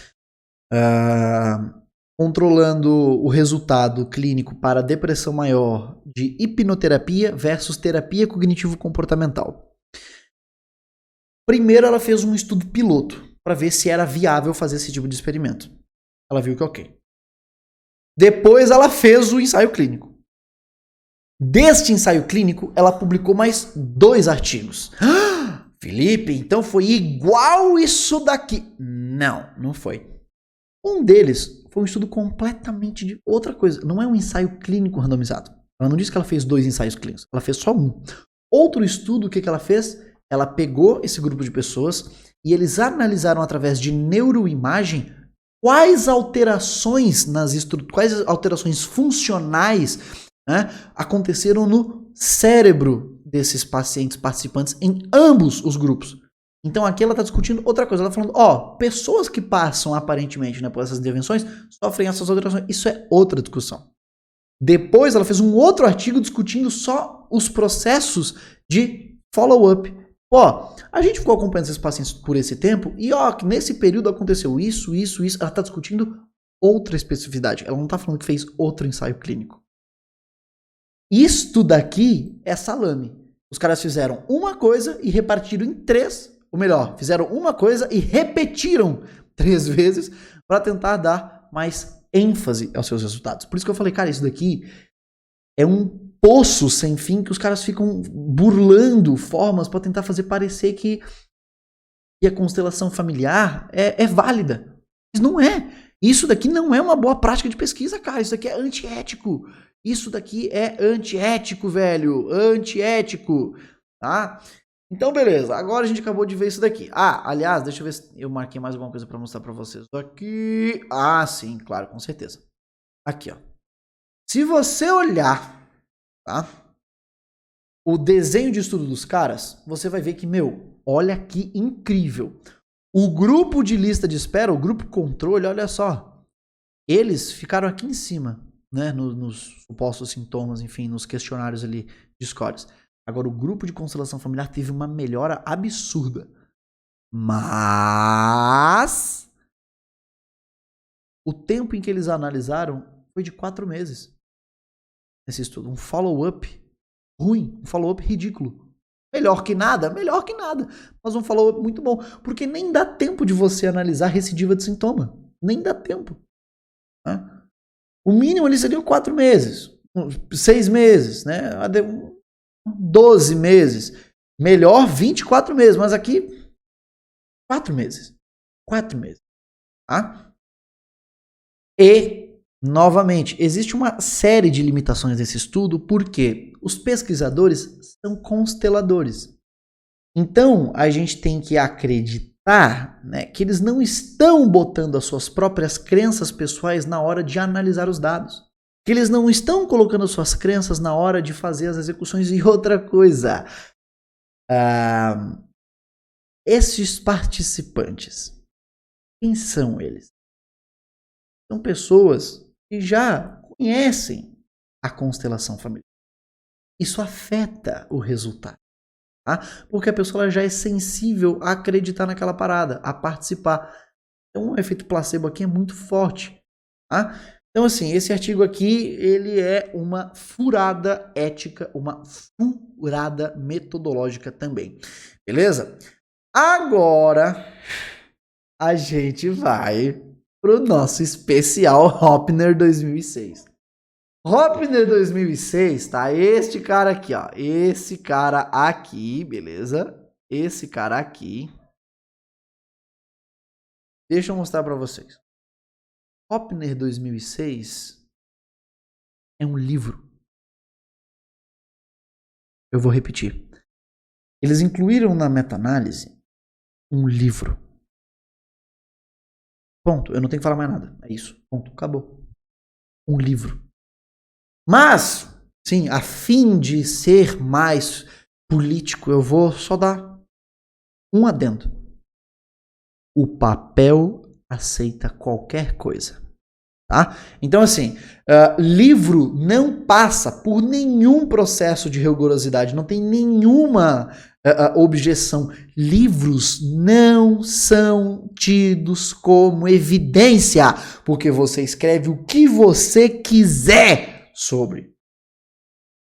controlando o resultado clínico para depressão maior de hipnoterapia versus terapia cognitivo-comportamental. Primeiro ela fez um estudo piloto para ver se era viável fazer esse tipo de experimento. Ela viu que ok. Depois ela fez o ensaio clínico. Deste ensaio clínico, ela publicou mais 2 artigos. Felipe, então foi igual isso daqui. Não, não foi. Um deles foi um estudo completamente de outra coisa. Não é um ensaio clínico randomizado. Ela não disse que ela fez 2 ensaios clínicos. Ela fez só um. Outro estudo, o que ela fez? Ela pegou esse grupo de pessoas e eles analisaram através de neuroimagem quais alterações quais alterações funcionais, né, aconteceram no cérebro desses pacientes participantes em ambos os grupos. Então aqui ela está discutindo outra coisa. Ela está falando, pessoas que passam aparentemente, né, por essas intervenções sofrem essas alterações. Isso é outra discussão. Depois ela fez um outro artigo discutindo só os processos de follow-up. A gente ficou acompanhando esses pacientes por esse tempo e nesse período aconteceu isso. Ela está discutindo outra especificidade. Ela não está falando que fez outro ensaio clínico. Isto daqui é salame. Os caras fizeram uma coisa e repartiram em 3, ou melhor, fizeram uma coisa e repetiram 3 vezes para tentar dar mais ênfase aos seus resultados. Por isso que eu falei, cara, isso daqui é um poço sem fim que os caras ficam burlando formas para tentar fazer parecer que a constelação familiar é válida. Mas não é. Isso daqui não é uma boa prática de pesquisa, cara. Isso daqui é antiético. Isso daqui é antiético, velho. Antiético. Tá? Então, beleza. Agora a gente acabou de ver isso daqui. Aliás, deixa eu ver se eu marquei mais alguma coisa para mostrar para vocês. Aqui. Sim, claro, com certeza. Aqui, ó. Se você olhar, tá, o desenho de estudo dos caras, você vai ver que, olha que incrível. O grupo de lista de espera, o grupo controle, olha só. Eles ficaram aqui em cima, né, nos supostos sintomas, enfim, nos questionários ali de scores. Agora, o grupo de constelação familiar teve uma melhora absurda. Mas o tempo em que eles analisaram foi de 4 meses. Esse estudo. Um follow-up ruim. Um follow-up ridículo. Melhor que nada, mas um follow-up muito bom. Porque nem dá tempo de você analisar recidiva de sintoma. Nem dá tempo. Né? O mínimo ali seria 4 meses. 6 meses, né? 12 meses. Melhor 24 meses. Mas aqui, 4 meses. 4 meses. Tá? E, novamente, existe uma série de limitações nesse estudo, porque os pesquisadores são consteladores. Então, a gente tem que acreditar, né, que eles não estão botando as suas próprias crenças pessoais na hora de analisar os dados. Que eles não estão colocando as suas crenças na hora de fazer as execuções. E outra coisa, esses participantes, quem são eles? São pessoas que já conhecem a constelação familiar. Isso afeta o resultado. Tá? Porque a pessoa já é sensível a acreditar naquela parada, a participar. Então o efeito placebo aqui é muito forte. Tá? Então assim, esse artigo aqui, ele é uma furada ética, uma furada metodológica também. Beleza? Agora a gente vai pro nosso especial Hopner 2006. Hopner 2006, tá? Este cara aqui, ó. Esse cara aqui, beleza? Esse cara aqui. Deixa eu mostrar pra vocês. Hopner 2006 é um livro. Eu vou repetir. Eles incluíram na meta-análise um livro. Ponto. Eu não tenho que falar mais nada. É isso. Ponto. Acabou. Um livro. Mas, sim, a fim de ser mais político, eu vou só dar um adendo. O papel aceita qualquer coisa. Tá? Então, assim, livro não passa por nenhum processo de rigorosidade, não tem nenhuma objeção. Livros não são tidos como evidência, porque você escreve o que você quiser sobre.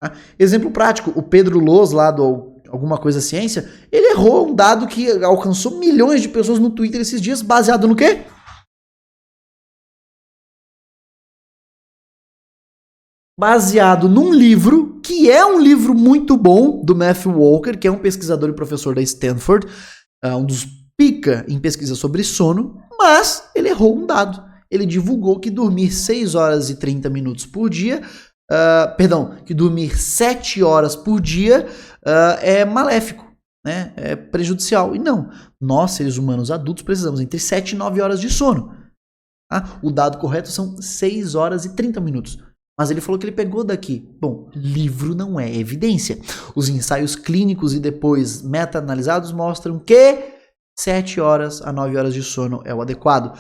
Tá? Exemplo prático, o Pedro Loz, lá do Alguma Coisa Ciência, ele errou um dado que alcançou milhões de pessoas no Twitter esses dias, baseado no quê? baseado num livro, que é um livro muito bom, do Matthew Walker, que é um pesquisador e professor da Stanford, um dos pica em pesquisa sobre sono, mas ele errou um dado. Ele divulgou que dormir 6 horas e 30 minutos por dia, que dormir 7 horas por dia é maléfico, né? É prejudicial. E não, nós, seres humanos adultos, precisamos entre 7 e 9 horas de sono. O dado correto são 6 horas e 30 minutos. Mas ele falou que ele pegou daqui. Bom, livro não é evidência. Os ensaios clínicos e depois meta-analisados mostram que 7 horas a 9 horas de sono é o adequado.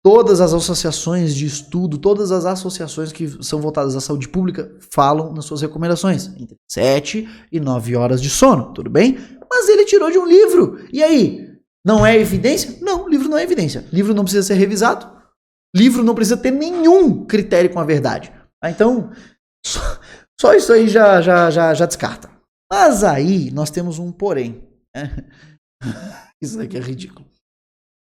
Todas as associações de estudo, todas as associações que são voltadas à saúde pública falam nas suas recomendações entre 7 e 9 horas de sono, tudo bem? Mas ele tirou de um livro. E aí? Não é evidência? Não, livro não é evidência. Livro não precisa ser revisado. Livro não precisa ter nenhum critério com a verdade. Então, só isso aí já descarta. Mas aí nós temos um porém. Né? Isso aqui é ridículo.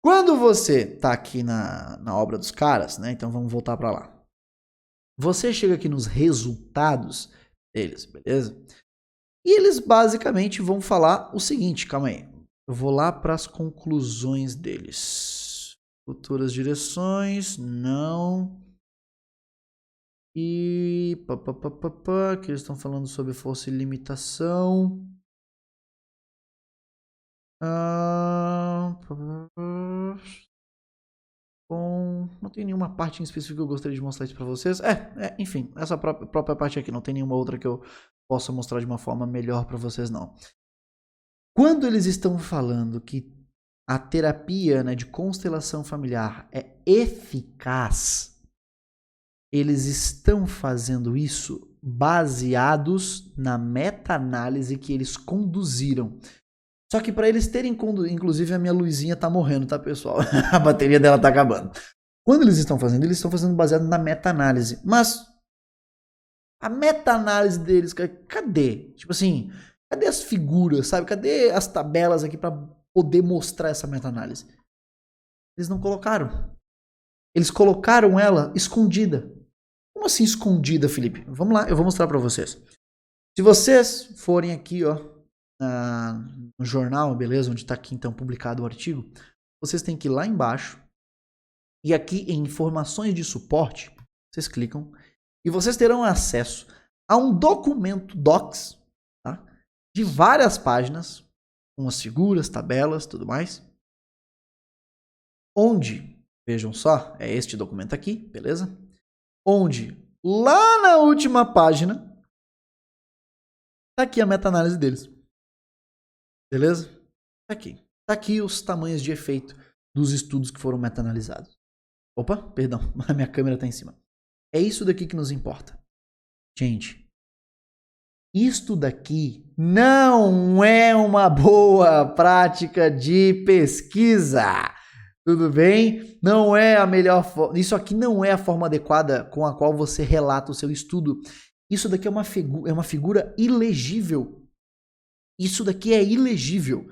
Quando você tá aqui na obra dos caras, né? Então vamos voltar para lá. Você chega aqui nos resultados deles, beleza? E eles basicamente vão falar o seguinte, calma aí. Eu vou lá para as conclusões deles. Futuras direções, não. E que eles estão falando sobre força e limitação. Bom, não tem nenhuma parte em específico que eu gostaria de mostrar isso para vocês. Enfim, essa própria parte aqui, não tem nenhuma outra que eu possa mostrar de uma forma melhor para vocês, não. Quando eles estão falando que a terapia, né, de constelação familiar é eficaz, eles estão fazendo isso baseados na meta-análise que eles conduziram. Só que para eles terem conduzido, inclusive a minha luzinha tá morrendo, tá, pessoal? A bateria dela tá acabando. Quando eles estão fazendo baseado na meta-análise. Mas a meta-análise deles, cadê? Tipo assim, cadê as figuras, sabe? Cadê as tabelas aqui para poder mostrar essa meta-análise? Eles não colocaram. Eles colocaram ela escondida. Como assim escondida, Felipe? Vamos lá, eu vou mostrar para vocês. Se vocês forem aqui, ó, no jornal, beleza? Onde está aqui então publicado o artigo, vocês têm que ir lá embaixo e aqui em informações de suporte, vocês clicam e vocês terão acesso a um documento Docs, tá? De várias páginas, com as figuras, tabelas, tudo mais, onde, vejam só, é este documento aqui, beleza? Onde lá na última página tá aqui a meta-análise deles. Beleza? Tá aqui. Tá aqui os tamanhos de efeito dos estudos que foram meta-analisados. Opa, perdão, a minha câmera tá em cima. É isso daqui que nos importa. Gente, isto daqui não é uma boa prática de pesquisa. Tudo bem? Não é a melhor forma. Isso aqui não é a forma adequada com a qual você relata o seu estudo. Isso daqui é uma figura ilegível. Isso daqui é ilegível.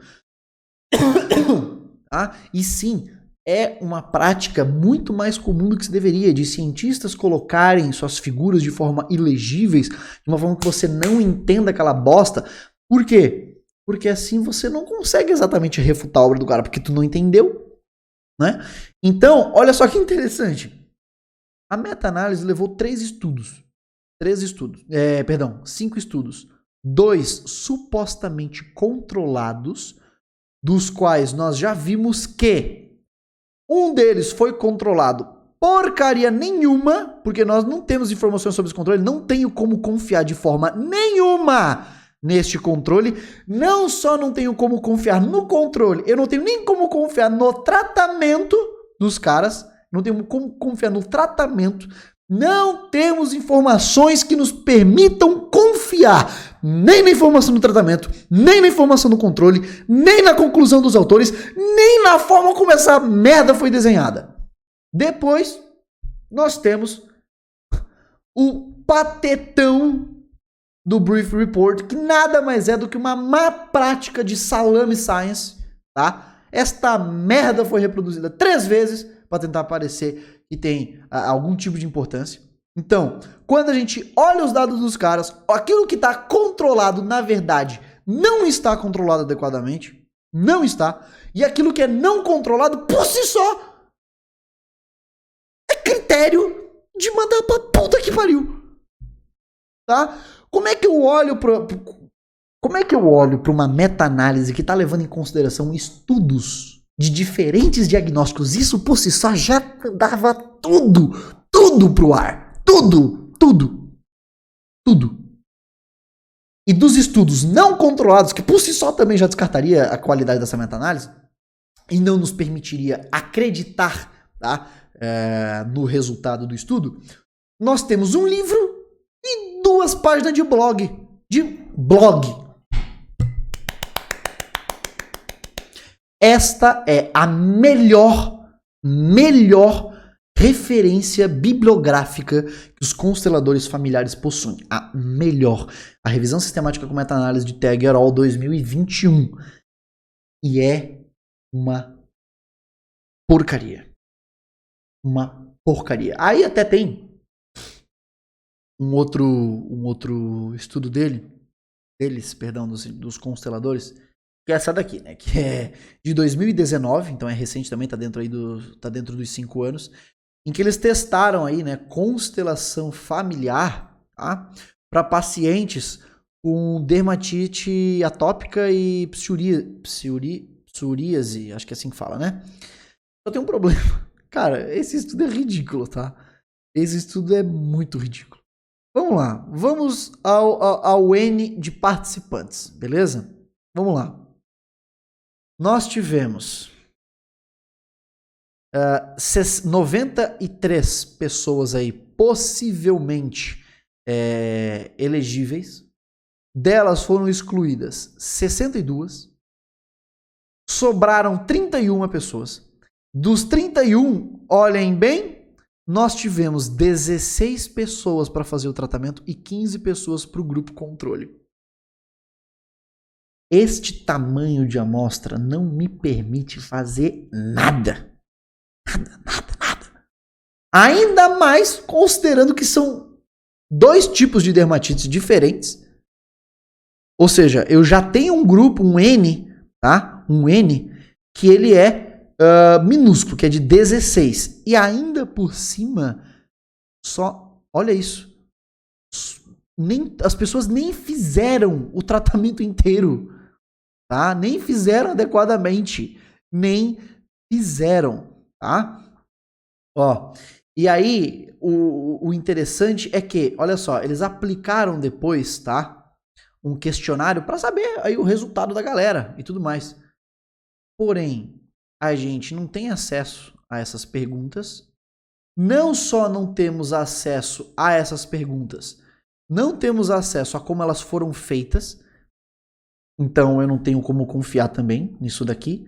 E sim, é uma prática muito mais comum do que se deveria, de cientistas colocarem suas figuras de forma ilegíveis, de uma forma que você não entenda aquela bosta. Por quê? Porque assim você não consegue exatamente refutar a obra do cara, porque tu não entendeu. Né? Então, olha só que interessante. A meta-análise levou 5 estudos. 2 supostamente controlados, dos quais nós já vimos que um deles foi controlado porcaria nenhuma, porque nós não temos informações sobre esse controle, não tenho como confiar de forma nenhuma neste controle. Não só não tenho como confiar no controle, eu não tenho nem como confiar no tratamento dos caras, não tenho como confiar no tratamento, não temos informações que nos permitam confiar nem na informação do tratamento, nem na informação do controle, nem na conclusão dos autores, nem na forma como essa merda foi desenhada. Depois, nós temos o patetão do Brief Report, que nada mais é do que uma má prática de salame science, tá? Esta merda foi reproduzida 3 vezes para tentar parecer que tem algum tipo de importância, Então, quando a gente olha os dados dos caras, aquilo que está controlado, na verdade, não está controlado adequadamente, não está, e aquilo que é não controlado, por si só, é critério de mandar pra puta que pariu. Tá? Como é que eu olho para uma meta-análise que está levando em consideração estudos de diferentes diagnósticos? Isso por si só já dava tudo pro ar. Tudo. E dos estudos não controlados, que por si só também já descartaria a qualidade dessa meta-análise, e não nos permitiria acreditar, tá, no resultado do estudo, nós temos um livro e 2 páginas de blog. Esta é a melhor referência bibliográfica que os consteladores familiares possuem. A melhor. A revisão sistemática com meta-análise de Tag et al. 2021. E é uma porcaria. Uma porcaria. Aí até tem um outro estudo dos consteladores, que é essa daqui, né? Que é de 2019, então é recente também, tá dentro dos 5 anos, em que eles testaram aí, né, constelação familiar, tá? Para pacientes com dermatite atópica e psoríase, acho que é assim que fala, né? Só tem um problema. Cara, esse estudo é ridículo, tá? Esse estudo é muito ridículo. Vamos lá, vamos ao N de participantes, beleza? Vamos lá. Nós tivemos 93 pessoas aí possivelmente elegíveis. Delas foram excluídas 62. Sobraram 31 pessoas. Dos 31, olhem bem, nós tivemos 16 pessoas para fazer o tratamento e 15 pessoas para o grupo controle. Este tamanho de amostra não me permite fazer nada. Nada. Ainda mais considerando que são 2 tipos de dermatites diferentes. Ou seja, eu já tenho um grupo, um N, tá? Um N, que ele é minúsculo, que é de 16. E ainda por cima, olha isso. As pessoas nem fizeram o tratamento inteiro. Tá? Nem fizeram adequadamente. Nem fizeram. Tá? Ó, e aí, o interessante é que, olha só, eles aplicaram depois, tá? Um questionário para saber aí o resultado da galera e tudo mais. Porém, a gente não tem acesso a essas perguntas. Não só não temos acesso a essas perguntas, não temos acesso a como elas foram feitas. Então eu não tenho como confiar também nisso daqui.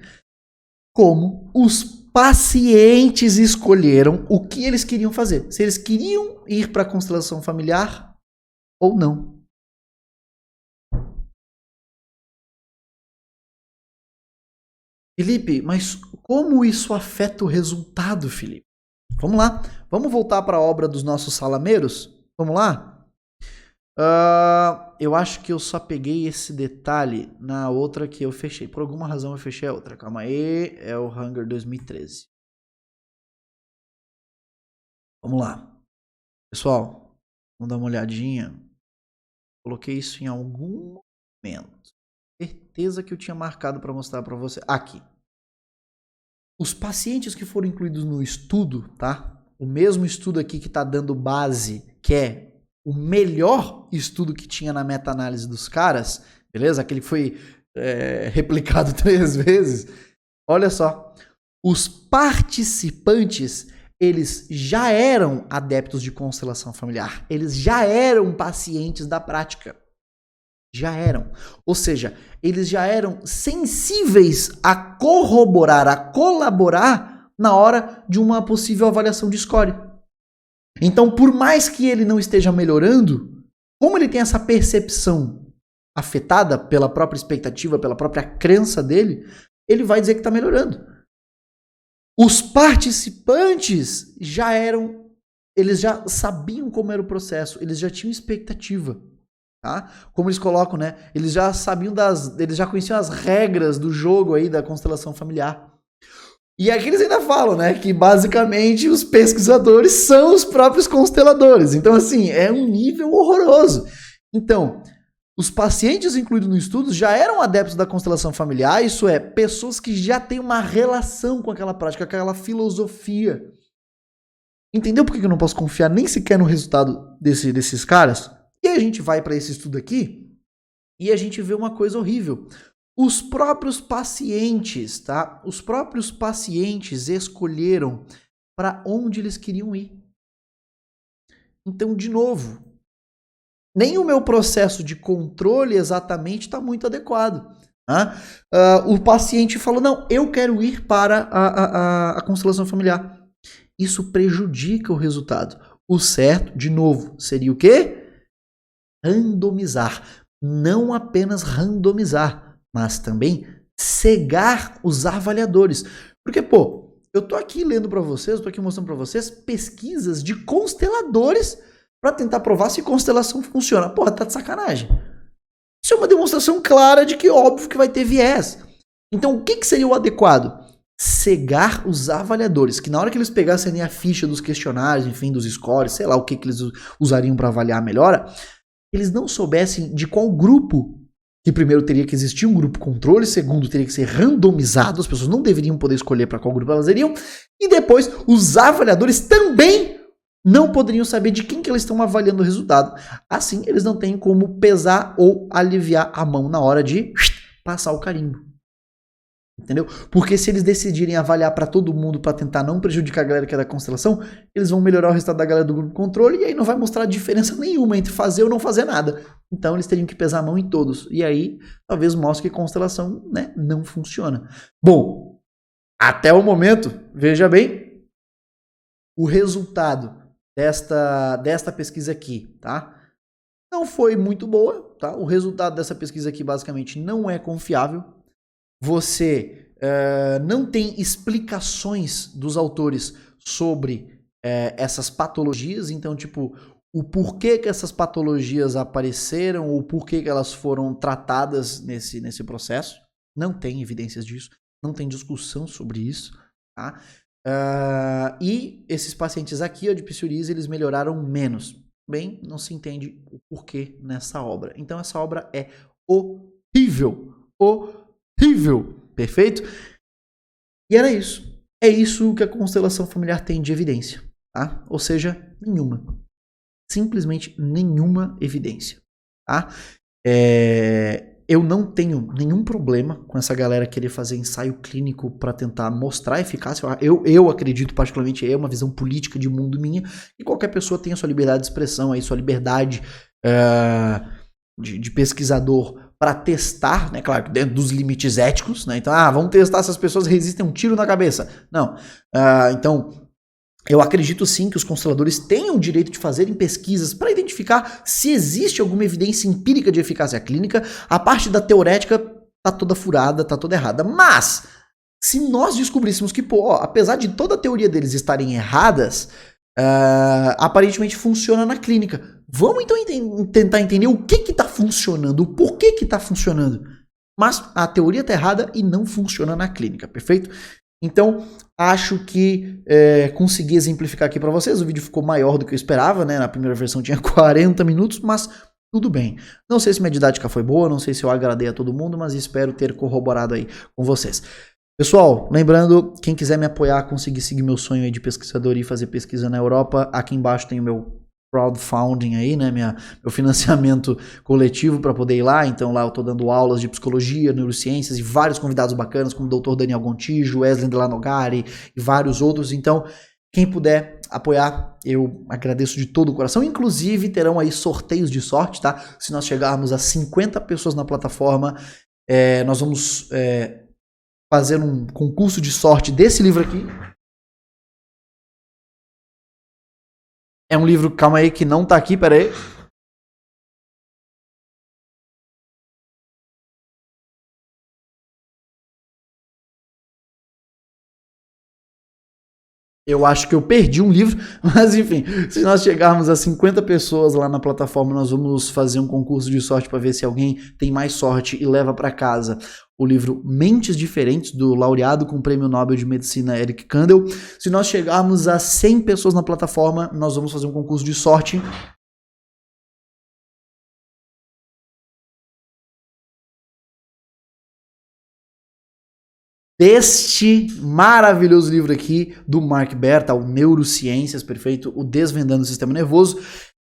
Como os pacientes escolheram o que eles queriam fazer. Se eles queriam ir para a constelação familiar ou não. Felipe, mas como isso afeta o resultado, Felipe? Vamos lá. Vamos voltar para a obra dos nossos salameiros? Vamos lá? Eu acho que eu só peguei esse detalhe na outra que eu fechei. Por alguma razão eu fechei a outra. Calma aí. É o Hunger 2013. Vamos lá. Pessoal, vamos dar uma olhadinha. Coloquei isso em algum momento. Certeza que eu tinha marcado para mostrar para você. Aqui. Os pacientes que foram incluídos no estudo, tá? O mesmo estudo aqui que está dando base, que é o melhor estudo que tinha na meta-análise dos caras, beleza? Aquele que foi replicado 3 vezes. Olha só. Os participantes, eles já eram adeptos de constelação familiar. Eles já eram pacientes da prática. Já eram. Ou seja, eles já eram sensíveis a corroborar, a colaborar na hora de uma possível avaliação de score. Então, por mais que ele não esteja melhorando, como ele tem essa percepção afetada pela própria expectativa, pela própria crença dele, ele vai dizer que está melhorando. Os participantes já eram eles já sabiam como era o processo, eles já tinham expectativa. Tá? Como eles colocam, né? Eles já sabiam eles já conheciam as regras do jogo aí da constelação familiar. E aqui eles ainda falam, né, que basicamente os pesquisadores são os próprios consteladores. Então, assim, é um nível horroroso. Então, os pacientes incluídos no estudo já eram adeptos da constelação familiar, isso é, pessoas que já têm uma relação com aquela prática, aquela filosofia. Entendeu por que eu não posso confiar nem sequer no resultado desses caras? E aí a gente vai para esse estudo aqui e a gente vê uma coisa horrível. Os próprios pacientes, tá? Os próprios pacientes escolheram para onde eles queriam ir. Então, de novo, nem o meu processo de controle exatamente está muito adequado. Tá? O paciente falou, não, eu quero ir para a constelação familiar. Isso prejudica o resultado. O certo, de novo, seria o quê? Randomizar. Não apenas randomizar, mas também cegar os avaliadores. Porque, pô, eu tô aqui lendo para vocês, eu tô aqui mostrando para vocês pesquisas de consteladores para tentar provar se constelação funciona. Porra, tá de sacanagem. Isso é uma demonstração clara de que óbvio que vai ter viés. Então, o que seria o adequado? Cegar os avaliadores, que na hora que eles pegassem a ficha dos questionários, enfim, dos scores, sei lá o que eles usariam para avaliar a melhora, eles não soubessem de qual grupo, que primeiro teria que existir um grupo controle, segundo teria que ser randomizado, as pessoas não deveriam poder escolher para qual grupo elas iriam, e depois os avaliadores também não poderiam saber de quem que eles estão avaliando o resultado. Assim, eles não têm como pesar ou aliviar a mão na hora de passar o carimbo. Entendeu? Porque se eles decidirem avaliar para todo mundo para tentar não prejudicar a galera que é da constelação, eles vão melhorar o resultado da galera do grupo controle e aí não vai mostrar diferença nenhuma entre fazer ou não fazer nada. Então eles teriam que pesar a mão em todos. E aí talvez mostre que constelação, né, não funciona. Bom, até o momento, veja bem, o resultado desta pesquisa aqui, tá? Não foi muito boa, tá? O resultado dessa pesquisa aqui basicamente não é confiável. Você não tem explicações dos autores sobre essas patologias, então, tipo, o porquê que essas patologias apareceram, ou porquê que elas foram tratadas nesse processo. Não tem evidências disso, não tem discussão sobre isso, tá? E esses pacientes aqui, ó, de psoríase, eles melhoraram menos. Bem, não se entende o porquê nessa obra. Então, essa obra é horrível. Horrível. Perfeito? E era isso. É isso que a constelação familiar tem de evidência. Tá? Ou seja, nenhuma. Simplesmente nenhuma evidência. Tá? Eu não tenho nenhum problema com essa galera querer fazer ensaio clínico para tentar mostrar a eficácia. Eu acredito, particularmente, é uma visão política de mundo minha, que qualquer pessoa tem a sua liberdade de expressão, aí, sua liberdade de pesquisador para testar, né, claro, dentro dos limites éticos, né, então, vamos testar se as pessoas resistem a um tiro na cabeça. Não. Então, eu acredito sim que os consteladores tenham o direito de fazerem pesquisas para identificar se existe alguma evidência empírica de eficácia clínica. A parte da teorética tá toda furada, tá toda errada. Mas, se nós descobríssemos que, pô, apesar de toda a teoria deles estarem erradas, aparentemente funciona na clínica. Vamos então tentar entender o que está funcionando, o porquê que está funcionando. Mas a teoria está errada e não funciona na clínica, perfeito? Então, acho que consegui exemplificar aqui para vocês. O vídeo ficou maior do que eu esperava, né? Na primeira versão tinha 40 minutos, mas tudo bem. Não sei se minha didática foi boa, não sei se eu agradei a todo mundo, mas espero ter corroborado aí com vocês. Pessoal, lembrando, quem quiser me apoiar, conseguir seguir meu sonho aí de pesquisador e fazer pesquisa na Europa, aqui embaixo tem o meu crowdfunding aí, né, meu financiamento coletivo para poder ir lá. Então lá eu tô dando aulas de psicologia, neurociências e vários convidados bacanas, como o Dr. Daniel Gontijo, Wesley Delanogari e vários outros. Então, quem puder apoiar, eu agradeço de todo o coração. Inclusive, terão aí sorteios de sorte, tá? Se nós chegarmos a 50 pessoas na plataforma, nós vamos fazer um concurso de sorte desse livro aqui. É um livro, calma aí, que não tá aqui, pera aí. Eu acho que eu perdi um livro, mas enfim, se nós chegarmos a 50 pessoas lá na plataforma, nós vamos fazer um concurso de sorte para ver se alguém tem mais sorte e leva para casa o livro Mentes Diferentes, do laureado com o Prêmio Nobel de Medicina Eric Kandel. Se nós chegarmos a 100 pessoas na plataforma, nós vamos fazer um concurso de sorte deste maravilhoso livro aqui do Mark Bertal, Neurociências, perfeito, o Desvendando o Sistema Nervoso.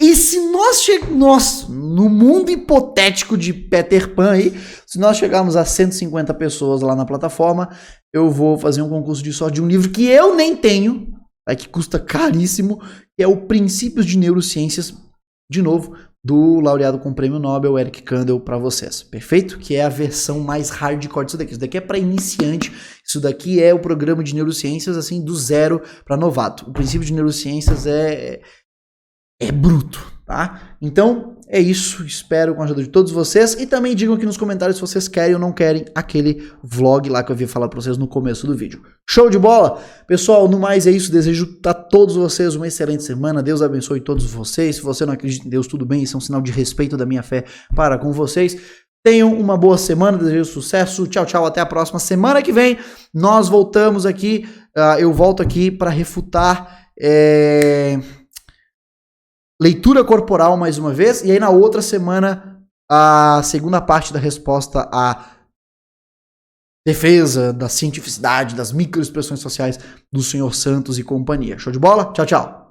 E se nós, no mundo hipotético de Peter Pan aí, se nós chegarmos a 150 pessoas lá na plataforma, eu vou fazer um concurso de sorte de um livro que eu nem tenho, que custa caríssimo, que é o Princípios de Neurociências, de novo, do laureado com o Prêmio Nobel, Eric Kandel, para vocês, perfeito? Que é a versão mais hardcore disso daqui. Isso daqui é para iniciante, isso daqui é o programa de neurociências, assim, do zero para novato. O princípio de neurociências é bruto, tá? Então, é isso. Espero com a ajuda de todos vocês. E também digam aqui nos comentários se vocês querem ou não querem aquele vlog lá que eu havia falado para vocês no começo do vídeo. Show de bola? Pessoal, no mais é isso. Desejo a todos vocês uma excelente semana. Deus abençoe todos vocês. Se você não acredita em Deus, tudo bem. Isso é um sinal de respeito da minha fé para com vocês. Tenham uma boa semana. Desejo sucesso. Tchau, tchau. Até a próxima. Semana que vem nós voltamos aqui. Eu volto aqui para refutar... leitura corporal mais uma vez, e aí na outra semana a segunda parte da resposta à defesa da cientificidade, das microexpressões sociais do Sr. Santos e companhia. Show de bola? Tchau, tchau.